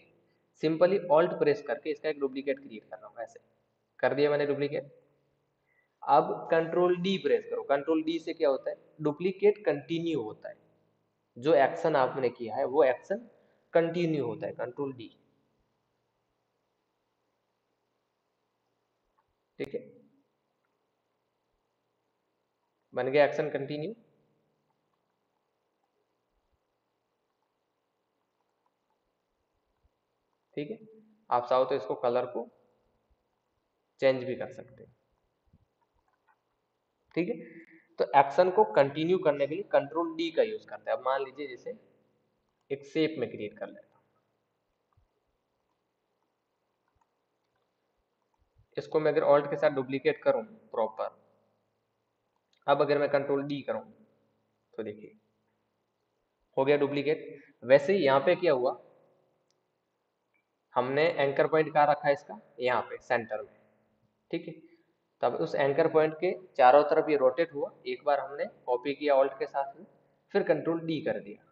सिंपली ऑल्ट प्रेस करके इसका एक डुप्लीकेट क्रिएट कर रहा हूँ, ऐसे कर दिया मैंने डुप्लीकेट। अब कंट्रोल डी प्रेस करो, कंट्रोल डी से क्या होता है, डुप्लीकेट कंटिन्यू होता है, जो एक्शन आपने किया है वो एक्शन कंटिन्यू होता है, कंट्रोल डी, ठीक है, बन गया एक्शन कंटिन्यू। ठीक है। आप चाहो तो इसको कलर को चेंज भी कर सकते हैं, ठीक है। तो एक्शन को कंटिन्यू करने के लिए कंट्रोल डी का यूज करते हैं। अब मान लीजिए जैसे एक शेप में क्रिएट कर लेता हूं, इसको मैं अगर ऑल्ट के साथ डुप्लीकेट करूं प्रॉपर, अब अगर मैं कंट्रोल डी करूं तो देखिए हो गया डुप्लीकेट। वैसे ही यहाँ पे क्या हुआ, हमने एंकर पॉइंट कहाँ रखा है इसका, यहाँ पे सेंटर में, ठीक है। तब उस एंकर पॉइंट के चारों तरफ ये रोटेट हुआ, एक बार हमने कॉपी किया ऑल्ट के साथ में, फिर कंट्रोल डी कर दिया,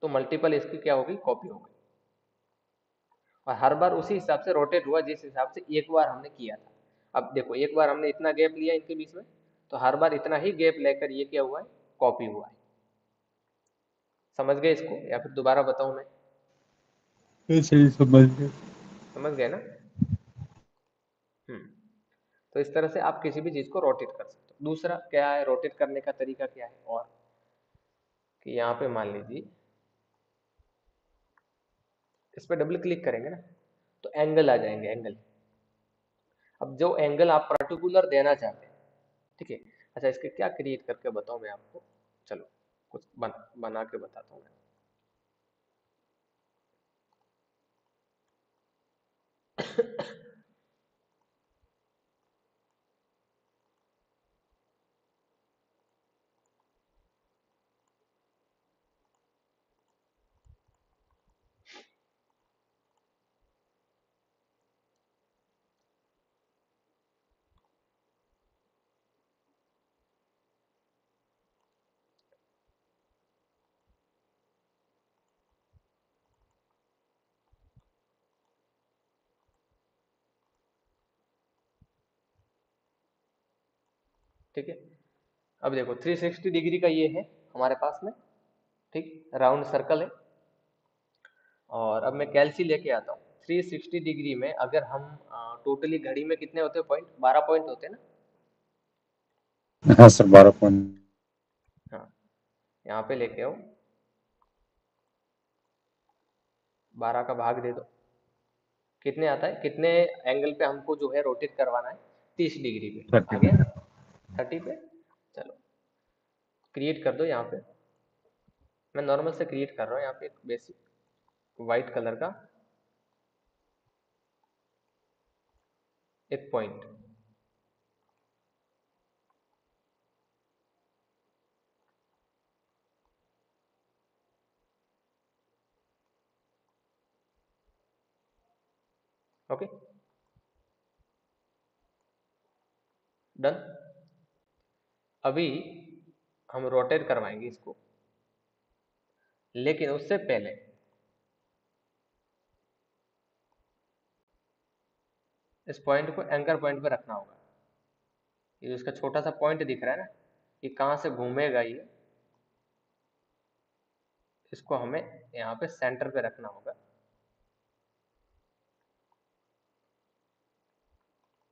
तो मल्टीपल इसकी क्या होगी, कॉपी हो गई। और हर बार उसी हिसाब से रोटेट हुआ जिस हिसाब से एक बार हमने किया था। अब देखो एक बार हमने इतना गैप लिया इनके बीच में, तो हर बार इतना ही गैप लेकर ये क्या हुआ है, कॉपी हुआ है। समझ गए इसको या फिर दोबारा बताऊं मैं? ये सही समझ गए। समझ गए ना? तो इस तरह से आप किसी भी चीज को रोटेट कर सकते हो। दूसरा क्या है रोटेट करने का तरीका क्या है, और कि यहाँ पे मान लीजिए इस पर डबल क्लिक करेंगे ना, तो एंगल आ जाएंगे, एंगल। अब जो एंगल आप पर्टिकुलर देना चाहते हैं, ठीक है। अच्छा इसके क्या क्रिएट करके बताऊं मैं आपको, चलो कुछ बना के बताता हूँ मैं। ठीक है। अब देखो 360 डिग्री का ये है हमारे पास में, ठीक, राउंड सर्कल है। और अब मैं कैलसी लेके आता हूँ। 360 डिग्री में अगर हम टोटली घड़ी में कितने होते हैं पॉइंट, 12 पॉइंट होते हैं ना। हाँ सर, 12 पॉइंट। हाँ, यहाँ पे लेके आओ, 12 का भाग दे दो, कितने आता है, कितने एंगल पे हमको जो है रोटेट करवाना है, 30 डिग्री पे आ 30 गया, पे। 30 पे। चलो क्रिएट कर दो यहाँ पे, मैं नॉर्मल से क्रिएट कर रहा हूँ यहाँ पे एक बेसिक वाइट कलर का एक पॉइंट। Okay done. अभी हम रोटेट करवाएंगे इसको, लेकिन उससे पहले इस पॉइंट को एंकर पॉइंट पे रखना होगा। ये जो इसका छोटा सा पॉइंट दिख रहा है ना, ये कहाँ से घूमेगा ये, इसको हमें यहाँ पे सेंटर पे रखना होगा।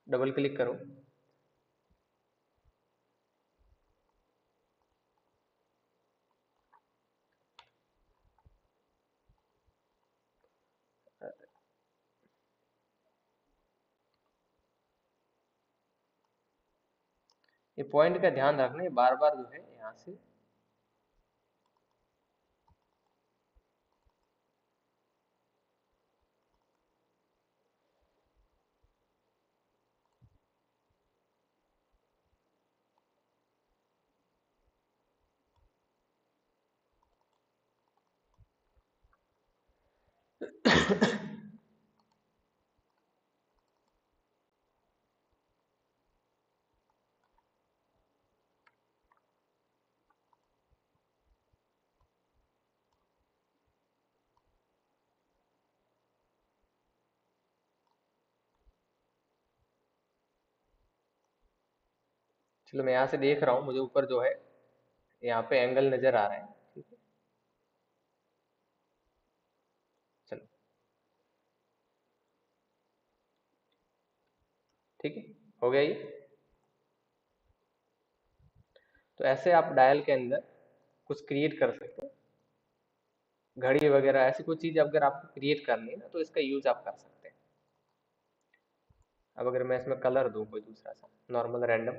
डबल क्लिक करो, ये पॉइंट का ध्यान रखना, ये बार बार जो है यहाँ से चलो मैं यहाँ से देख रहा हूँ, मुझे ऊपर जो है यहाँ पे एंगल नजर आ रहा है, ठीक है। चलो ठीक है, हो गया ये। तो ऐसे आप डायल के अंदर कुछ क्रिएट कर सकते हो। घड़ी वगैरह ऐसी कोई चीज अगर आपको क्रिएट करनी है ना, तो इसका यूज आप कर सकते हैं। अब अगर मैं इसमें कलर दूं कोई दूसरा सा नॉर्मल रैंडम,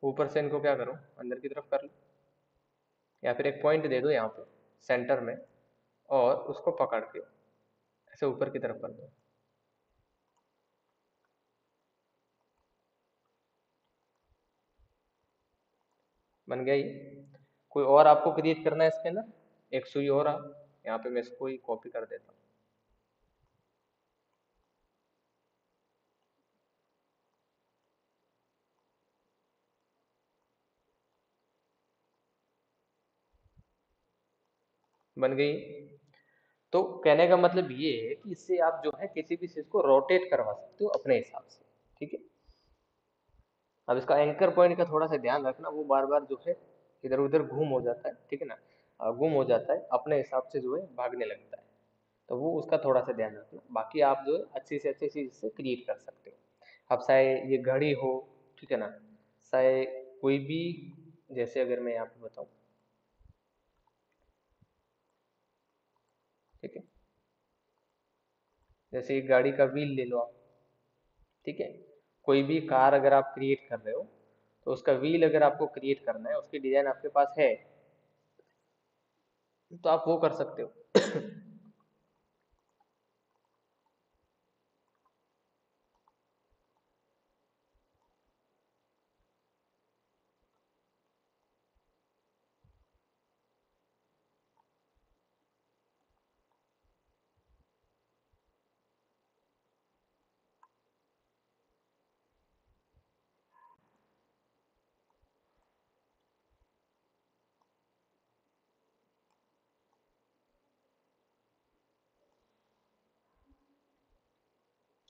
ऊपर से इनको क्या करूं, अंदर की तरफ कर लूं, या फिर एक पॉइंट दे दो यहाँ पे सेंटर में, और उसको पकड़ के ऐसे ऊपर की तरफ कर दो। बन गया ये। कोई और आपको क्रिएट करना है इसके अंदर, एक सुई और यहाँ पे मैं इसको ही कॉपी कर देता हूँ। बन गई। तो कहने का मतलब ये है कि इससे आप जो है किसी भी चीज को रोटेट करवा सकते हो अपने हिसाब से, ठीक है। अब इसका एंकर पॉइंट का थोड़ा सा ध्यान रखना, वो बार बार जो है इधर उधर घूम हो जाता है, ठीक है ना, गुम हो जाता है, अपने हिसाब से जो है भागने लगता है। तो वो उसका थोड़ा सा ध्यान रखना, बाकी आप जो है अच्छी से अच्छी चीज से क्रिएट कर सकते हो। अब चाहे ये घड़ी हो, ठीक है ना, चाहे कोई भी, जैसे अगर मैं यहाँ पे बताऊँ, ठीक है, जैसे एक गाड़ी का व्हील ले लो आप, ठीक है, कोई भी कार अगर आप क्रिएट कर रहे हो, तो उसका व्हील अगर आपको क्रिएट करना है, उसकी डिजाइन आपके पास है, तो आप वो कर सकते हो।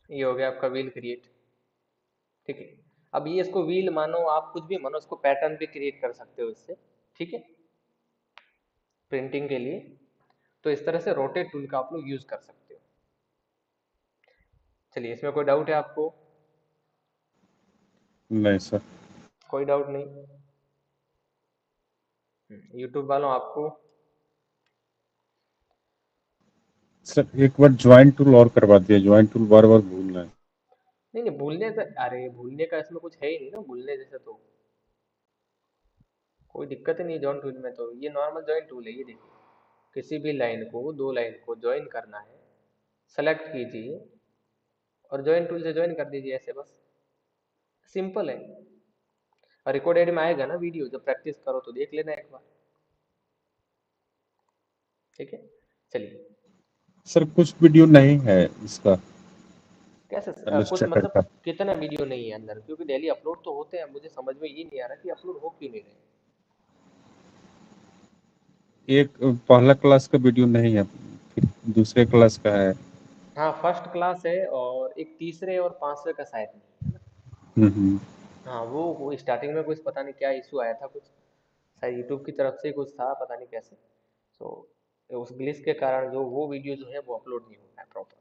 ये हो गया आपका व्हील क्रिएट, ठीक है। अब ये इसको व्हील मानो, आप कुछ भी मानो, इसको पैटर्न भी क्रिएट कर सकते हो इससे, ठीक है, प्रिंटिंग के लिए। तो इस तरह से रोटेट टूल का आप लोग यूज कर सकते हो। चलिए, इसमें कोई डाउट है आपको? नहीं सर। कोई डाउट नहीं? यूट्यूब वालों आपको? सर एक बार ज्वाइन टूल और करवा दिया, ज्वाइन टूल बार बार भूल रहे हैं। नहीं नहीं, भूलने का, अरे भूलने का इसमें कुछ है ही नहीं ना, भूलने जैसे तो कोई दिक्कत ही नहीं है। जॉइन टूल में तो ये नॉर्मल ज्वाइन टूल है, ये देखिए, किसी भी लाइन को, दो लाइन को ज्वाइन करना है, सेलेक्ट कीजिए और ज्वाइन टूल से ज्वाइन कर दीजिए, ऐसे बस, सिंपल है। और रिकॉर्डेड में आएगा ना वीडियो, जब प्रैक्टिस करो तो देख लेना एक बार, ठीक है। चलिए, सर कुछ वीडियो नहीं है इसका, कैसे इलस्ट्रेटर मतलब का। कितना वीडियो नहीं है अंदर, क्योंकि डेली अपलोड तो होते हैं, मुझे समझ में ये नहीं आ रहा कि अपलोड हो क्यों नहीं रहे। एक पहला क्लास का वीडियो नहीं है, फिर दूसरे क्लास का है। हाँ, फर्स्ट क्लास है, और एक तीसरे और पांचवे का शायद नहीं है ना। हम्म। हाँ, वो स्टार्टिंग में कुछ पता नहीं क्या इशू आया था, कुछ शायद यूट्यूब की तरफ से कुछ था, पता नहीं कैसे। तो उस ग्लिच के कारण जो वो वीडियो जो है वो अपलोड नहीं हो पाया प्रॉपर,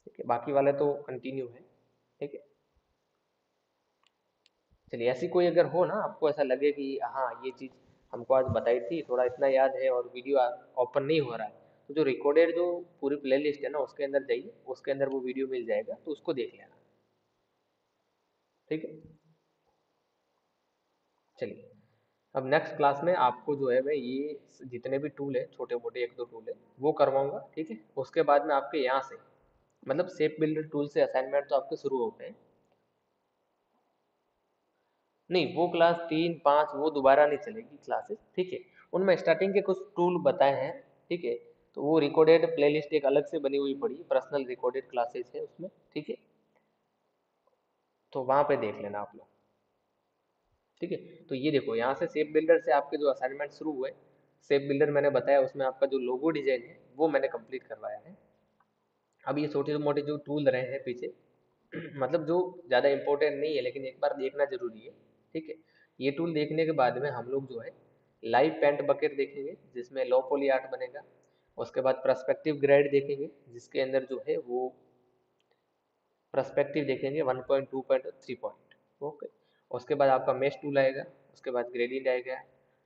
ठीक है। बाकी वाले तो कंटिन्यू है, ठीक है। चलिए, ऐसी कोई अगर हो ना, आपको ऐसा लगे कि हाँ ये चीज़ हमको आज बताई थी, थोड़ा इतना याद है और वीडियो ओपन नहीं हो रहा है, तो जो रिकॉर्डेड जो पूरी प्लेलिस्ट है ना, उसके अंदर जाइए, उसके अंदर वो वीडियो मिल जाएगा, तो उसको देख लेना, ठीक है। चलिए, अब नेक्स्ट क्लास में आपको जो है मैं ये जितने भी टूल है, छोटे मोटे एक दो टूल है, वो करवाऊंगा, ठीक है। उसके बाद में आपके यहाँ से, मतलब शेप बिल्डर टूल से असाइनमेंट तो आपके शुरू हो गए। नहीं, वो क्लास 3 5 वो दोबारा नहीं चलेगी क्लासेस, ठीक है। उनमें स्टार्टिंग के कुछ टूल बताए हैं, ठीक है। तो वो रिकॉर्डेड प्लेलिस्ट एक अलग से बनी हुई पड़ी, पर्सनल रिकॉर्डेड क्लासेस है उसमें, ठीक है। तो वहां पे देख लेना आप लोग, ठीक है। तो ये देखो, यहाँ से शेप बिल्डर से आपके जो असाइनमेंट शुरू हुए, शेप बिल्डर मैंने बताया, उसमें आपका जो लोगो डिजाइन है वो मैंने कंप्लीट करवाया है। अब ये छोटे मोटे जो टूल रहे हैं पीछे, मतलब जो ज़्यादा इंपॉर्टेंट नहीं है लेकिन एक बार देखना जरूरी है, ठीक है। ये टूल देखने के बाद में हम लोग जो है लाइव पेंट बकेट देखेंगे जिसमें लो पॉली आर्ट बनेगा। उसके बाद पर्सपेक्टिव ग्रेड देखेंगे जिसके अंदर जो है वो पर्सपेक्टिव देखेंगे 1.2.3 पॉइंट। ओके। उसके बाद आपका मेश टूल आएगा, उसके बाद ग्रेडियंट आएगा,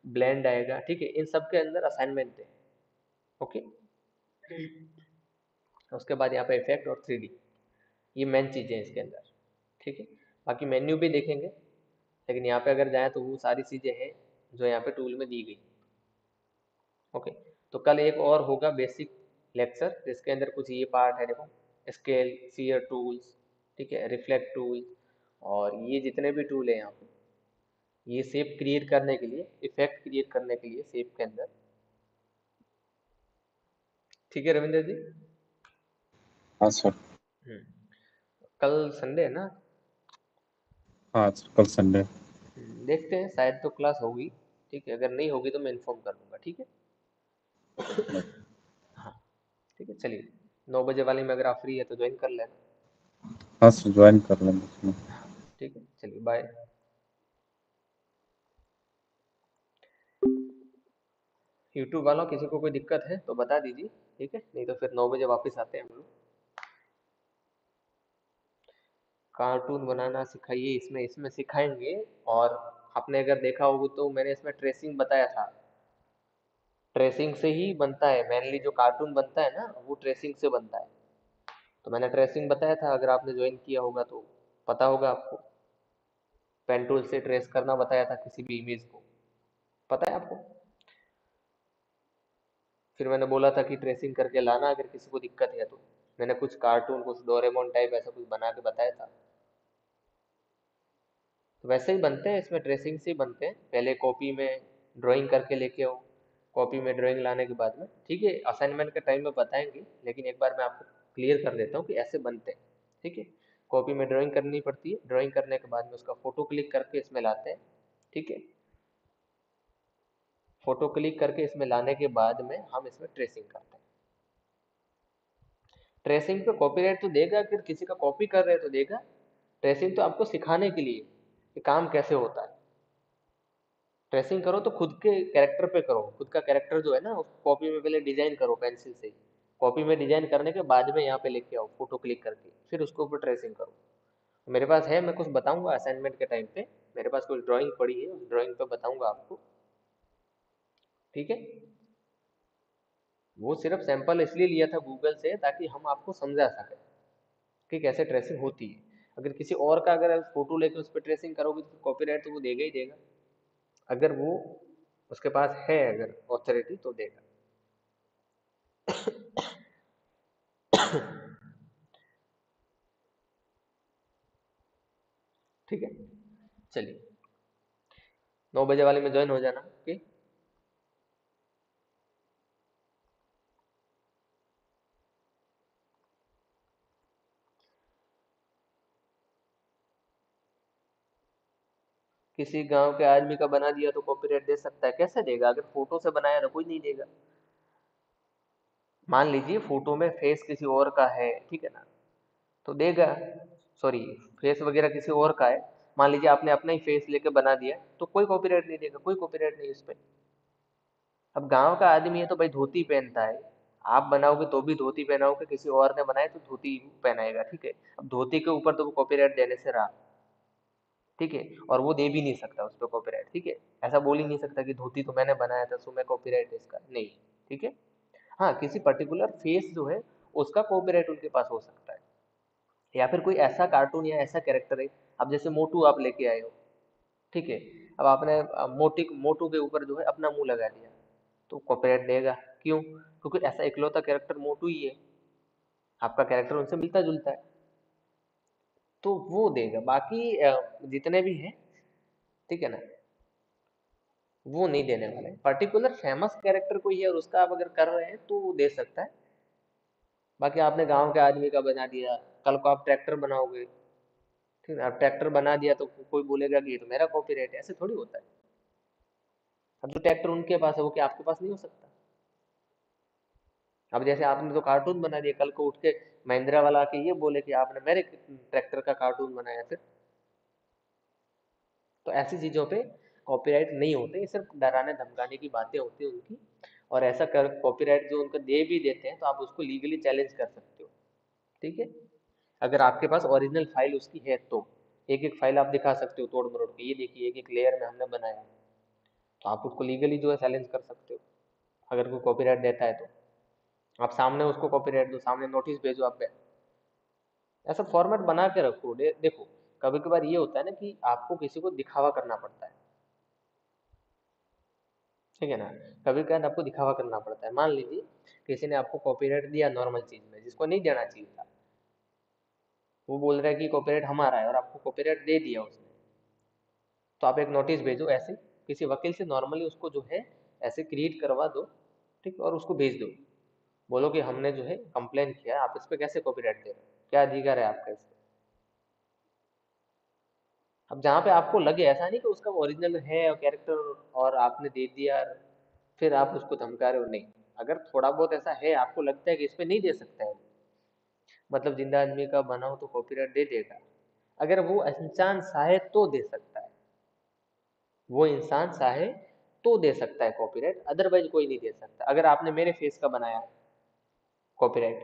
ब्लेंड आएगा, ठीक है। इन सब के अंदर असाइनमेंट है। ओके। उसके बाद यहाँ पे इफेक्ट और 3D, ये मेन चीज़ें हैं इसके अंदर, ठीक है। बाकी मेन्यू भी देखेंगे, लेकिन यहाँ पे अगर जाए तो वो सारी चीज़ें हैं जो यहाँ पे टूल में दी गई। ओके। तो कल एक और होगा बेसिक लेक्चर जिसके अंदर कुछ ये पार्ट है, देखो स्केल, सीयर टूल्स, ठीक है, रिफ्लेक्ट टूल, और ये जितने भी टूल है यहाँ पे, ये शेप क्रिएट करने के लिए, इफेक्ट क्रिएट करने के लिए शेप के अंदर, ठीक है रविंद्र जी। हाँ सर। कल संडे है ना। हाँ सर, कल संडे। देखते हैं, शायद तो क्लास होगी, ठीक है। अगर नहीं होगी तो मैं इन्फॉर्म कर दूंगा, ठीक है। हाँ, ठीक है, चलिए 9 बजे वाली में अगर आप फ्री है तो ज्वाइन कर लेना। हाँ सर, ज्वाइन कर लेंगे उसमें। हाँ, ठीक है, चलिए बाय। यूट्यूब वालों किसी को कोई दिक्कत है तो बता दीजिए, ठीक है, नहीं तो फिर 9 बजे वापस आते हैं हम लोग। कार्टून बनाना सिखाइए, इसमें इसमें सिखाएंगे। और आपने अगर देखा होगा तो मैंने इसमें ट्रेसिंग बताया था, ट्रेसिंग से ही बनता है मेनली, जो कार्टून बनता है ना वो ट्रेसिंग से बनता है। तो मैंने ट्रेसिंग बताया था, अगर आपने ज्वाइन किया होगा तो पता होगा आपको। पेन टूल से ट्रेस करना बताया था किसी भी इमेज को, पता है आपको। फिर मैंने बोला था कि ट्रेसिंग करके लाना अगर किसी को दिक्कत है तो। मैंने कुछ कार्टून, कुछ डोरेमोन टाइप ऐसा कुछ बना के बताया था। तो वैसे ही बनते हैं, इसमें ट्रेसिंग से ही बनते हैं। पहले कॉपी में ड्राइंग करके लेके आओ, कॉपी में ड्राइंग लाने के बाद में, ठीक है, असाइनमेंट के टाइम में बताएंगे, लेकिन एक बार मैं आपको क्लियर कर देता हूँ कि ऐसे बनते हैं, ठीक है। कॉपी में ड्राइंग करनी पड़ती है, ड्राइंग करने के बाद में उसका फोटो क्लिक करके इसमें लाते हैं, ठीक है। फोटो क्लिक करके इसमें लाने के बाद में हम इसमें ट्रेसिंग करते हैं। ट्रेसिंग पे कॉपीराइट तो देगा, अगर किसी का कॉपी कर रहे हैं तो देगा। ट्रेसिंग तो आपको सिखाने के लिए कि काम कैसे होता है। ट्रेसिंग करो तो खुद के कैरेक्टर पे करो, खुद का कैरेक्टर जो है ना उसको कॉपी में पहले डिजाइन करो पेंसिल से। कॉपी में डिजाइन करने के बाद में यहाँ पे लेके आओ फोटो क्लिक करके, फिर उसके ऊपर ट्रेसिंग करो। मेरे पास है, मैं कुछ बताऊंगा असाइनमेंट के टाइम पे, मेरे पास कुछ ड्राइंग पड़ी है, उस ड्राइंग पे बताऊंगा आपको, ठीक है। वो सिर्फ सैंपल इसलिए लिया था गूगल से ताकि हम आपको समझा सकें कि कैसे ट्रेसिंग होती है। अगर किसी और का अगर फोटो लेके उस पर ट्रेसिंग करोगे तो कॉपीराइट तो वो देगा ही देगा, अगर वो उसके पास है अगर ऑथोरिटी तो देगा। ठीक है, चलिए 9 बजे वाले में ज्वाइन हो जाना, ओके। किसी गांव के आदमी का बना दिया तो कॉपीराइट दे सकता है, कैसे देगा? अगर फोटो से बनाया तो कोई नहीं देगा। मान लीजिए फोटो में फेस किसी और का है, ठीक है ना, तो देगा। सॉरी, फेस वगैरह किसी और का है, मान लीजिए आपने अपना ही फेस लेके बना दिया तो कोई कॉपीराइट नहीं देगा, कोई कॉपीराइट नहीं उस पर। अब गांव का आदमी है तो भाई धोती पहनता है, आप बनाओगे तो भी धोती पहनाओगे, किसी और ने बनाए तो धोती पहनाएगा, ठीक है। अब धोती के ऊपर तो वो कॉपीराइट देने से रहा, ठीक है। और वो दे भी नहीं सकता उस पर कॉपीराइट, ठीक है। ऐसा बोल ही नहीं सकता कि धोती तो मैंने बनाया था सो मैं कॉपीराइट है इसका, नहीं, ठीक है। हाँ, किसी पर्टिकुलर फेस जो है उसका कॉपीराइट उनके पास हो सकता है, या फिर कोई ऐसा कार्टून या ऐसा कैरेक्टर है। अब जैसे मोटू आप लेके आए हो, ठीक है। अब आपने मोटी मोटू के ऊपर जो है अपना मुंह लगा दिया तो कॉपीराइट देगा, क्यों? क्योंकि ऐसा इकलौता कैरेक्टर मोटू ही है, आपका कैरेक्टर उनसे मिलता जुलता है, तो वो देगा। बाकी जितने भी हैं, ठीक है ना, वो नहीं देने वाले हैं। पर्टिकुलर फेमस कैरेक्टर कोई है और उसका आप अगर कर रहे हैं तो वो दे सकता है। बाकी आपने गांव के आदमी का बना दिया, कल को आप ट्रैक्टर बनाओगे, ठीक है, आप ट्रैक्टर बना दिया तो कोई बोलेगा कि ये तो मेरा कॉपीराइट है, ऐसे थोड़ी होता है। अब जो ट्रैक्टर उनके पास है वो क्या आपके पास नहीं हो सकता? अब जैसे आपने तो कार्टून बना दिया, कल को उठ के महिंद्रा वाला आके ये बोले कि आपने मेरे ट्रैक्टर का कार्टून बनाया, फिर तो ऐसी चीजों पे कॉपीराइट नहीं होते, ये सिर्फ डराने धमकाने की बातें होती हैं उनकी। और ऐसा कर कॉपीराइट जो उनको दे भी देते हैं तो आप उसको लीगली चैलेंज कर सकते हो, ठीक है। अगर आपके पास ओरिजिनल फाइल उसकी है तो एक एक फाइल आप दिखा सकते हो तोड़ मरोड़ के, ये देखिए एक एक लेयर में हमने बनाया है, तो आप उसको लीगली जो है चैलेंज कर सकते हो। अगर कोई कॉपीराइट देता है तो आप सामने उसको कॉपीराइट दो, सामने नोटिस भेजो आप पे। ऐसा फॉर्मेट बना के रखो। देखो कभी कभार ये होता है ना कि आपको किसी को दिखावा करना पड़ता है, ठीक है ना। कभी कभार आपको दिखावा करना पड़ता है। मान लीजिए किसी ने आपको कॉपीराइट दिया नॉर्मल चीज में जिसको नहीं देना चाहिए था, वो बोल रहा है कि कॉपीराइट हमारा है और आपको कॉपीराइट दे दिया उसने, तो आप एक नोटिस भेजो ऐसे किसी वकील से, नॉर्मली उसको जो है ऐसे क्रिएट करवा दो, ठीक, और उसको भेज दो। बोलो कि हमने जो है कंप्लेन किया है, आप इस पे कैसे कॉपीराइट दे रहे हो, क्या अधिकार है आपका इस पे। अब जहाँ पे आपको लगे, ऐसा नहीं कि उसका ओरिजिनल है और कैरेक्टर और आपने दे दिया फिर आप उसको धमका रहे हो, नहीं। अगर थोड़ा बहुत ऐसा है, आपको लगता है कि इस पे नहीं दे सकता है, मतलब जिंदा आदमी का बनाओ तो कॉपीराइट दे देगा, अगर वो इंसान चाहे तो दे सकता है, वो इंसान चाहे तो दे सकता है कॉपीराइट, अदरवाइज कोई नहीं दे सकता। अगर आपने मेरे फेस का बनाया कॉपीराइट,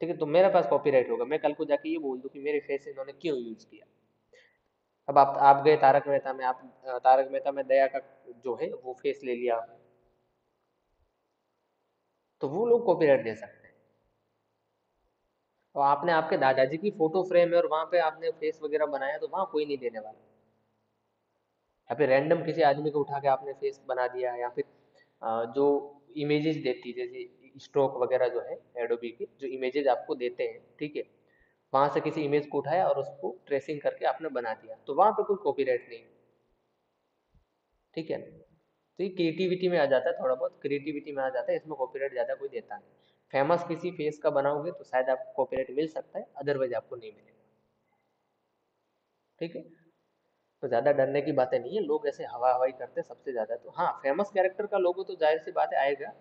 ठीक है, तो मेरे पास कॉपीराइट होगा, मैं कल को जाके ये बोल दूं कि मेरे फेस इन्होंने क्यों यूज किया। अब आप गए तारक मेहता में, आप तारक मेहता में दया का जो है वो फेस ले लिया आपने, तो वो लोग कॉपीराइट दे सकते हैं। और आपने आपके दादाजी की फोटो फ्रेम है और वहां पे आपने फेस वगैरह बनाया, तो वहां कोई नहीं देने वाला। या फिर रैंडम किसी आदमी को उठा के आपने फेस बना दिया, या फिर जो इमेजेस देती जैसे स्ट्रोक वगैरह जो है एडोबी की जो इमेजेस आपको देते हैं, ठीक है, वहां से किसी इमेज को उठाया और उसको ट्रेसिंग करके आपने बना दिया, तो वहां पे कोई कॉपीराइट नहीं है, ठीक है। तो ये क्रिएटिविटी में आ जाता है, थोड़ा बहुत क्रिएटिविटी में आ जाता है, इसमें कॉपीराइट ज्यादा कोई देता नहीं। फेमस किसी फेस का बनाओगे तो शायद आपको कॉपीराइट मिल सकता है, अदरवाइज आपको नहीं मिलेगा, ठीक है। तो ज्यादा डरने की बातें नहीं है, लोग ऐसे हवा हवाई करते हैं सबसे ज्यादा। तो हाँ, फेमस कैरेक्टर का लोगो तो जाहिर सी बात है आएगा,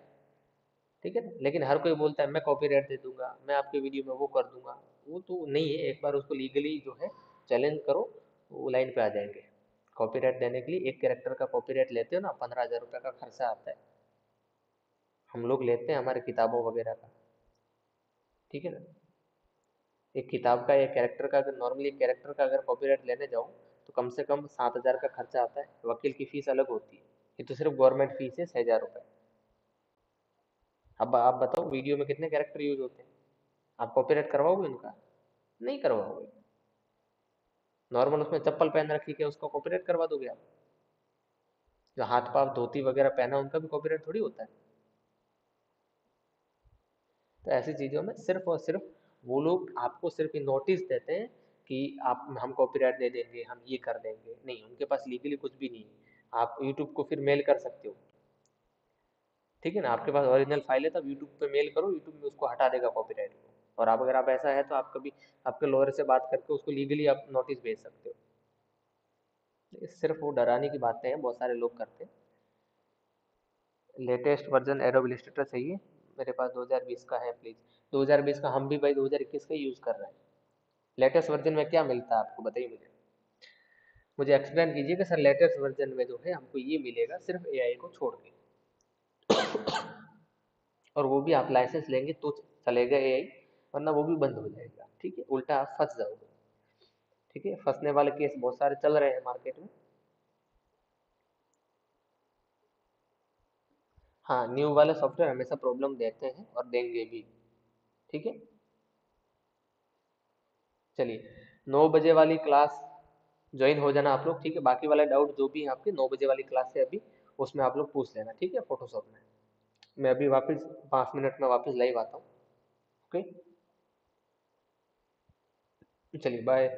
ठीक है ना। लेकिन हर कोई बोलता है मैं कॉपीराइट दे दूंगा, मैं आपके वीडियो में वो कर दूंगा, वो तो नहीं है। एक बार उसको लीगली जो है चैलेंज करो, वो लाइन पे आ जाएंगे। कॉपीराइट देने के लिए एक कैरेक्टर का कॉपीराइट लेते हो ना, 15,000 रुपये का खर्चा आता है, हम लोग लेते हैं हमारे किताबों वगैरह का, ठीक है ना। एक किताब का, एक कैरेक्टर का, अगर नॉर्मली एक कैरेक्टर का अगर कॉपीराइट लेने जाओ तो कम से कम 7,000 का खर्चा आता है, वकील की फीस अलग होती है, ये तो सिर्फ गवर्नमेंट फीस है 6,000 रुपये। अब आप बताओ वीडियो में कितने कैरेक्टर यूज होते हैं, आप कॉपीराइट करवाओगे उनका? नहीं करवाओगे। नॉर्मल उसमें चप्पल पहन रखी है उसका कॉपीराइट करवा दोगे आप? जो हाथ पाव धोती वगैरह पहना उनका भी कॉपीराइट थोड़ी होता है। तो ऐसी चीजों में सिर्फ और सिर्फ वो लोग आपको सिर्फ नोटिस देते हैं कि आप हम कॉपीराइट दे देंगे, हम ये कर देंगे, नहीं, उनके पास लीगली कुछ भी नहीं है। आप यूट्यूब को फिर मेल कर सकते हो, ठीक है ना, आपके पास ओरिजिनल फाइल है तब यूट्यूब पे मेल करो, यूट्यूब में उसको हटा देगा कॉपीराइट को। और आप अगर आप ऐसा है तो आप कभी आपके लॉयर से बात करके उसको लीगली आप नोटिस भेज सकते हो। ये सिर्फ वो डराने की बातें हैं, बहुत सारे लोग करते हैं। लेटेस्ट वर्जन एडोब इलस्ट्रेटर चाहिए? मेरे पास 2020 का है, प्लीज। 2020 का, हम भी भाई 2021 का यूज कर रहे हैं। लेटेस्ट वर्जन में क्या मिलता है आपको बताइए मुझे, मुझे एक्सप्लेन कीजिए कि सर लेटेस्ट वर्जन में जो है हमको ये मिलेगा सिर्फ एआई को छोड़ के, और वो भी आप लाइसेंस लेंगे तो चलेगा एआई, वरना वो भी बंद हो जाएगा, ठीक है, उल्टा आप फंस जाओगे, ठीक है। फंसने वाले केस बहुत सारे चल रहे हैं मार्केट में। हाँ, न्यू वाले सॉफ्टवेयर हमेशा प्रॉब्लम देते हैं और देंगे भी, ठीक है। चलिए, 9 बजे वाली क्लास ज्वाइन हो जाना आप लोग, ठीक है। बाकी वाला डाउट जो भी है आपके, 9 बजे वाली क्लास है अभी, उसमें आप लोग पूछ लेना, ठीक है, फोटोशॉप में। मैं अभी वापस 5 मिनट में वापस लाइव आता हूँ, ओके। चलिए बाय।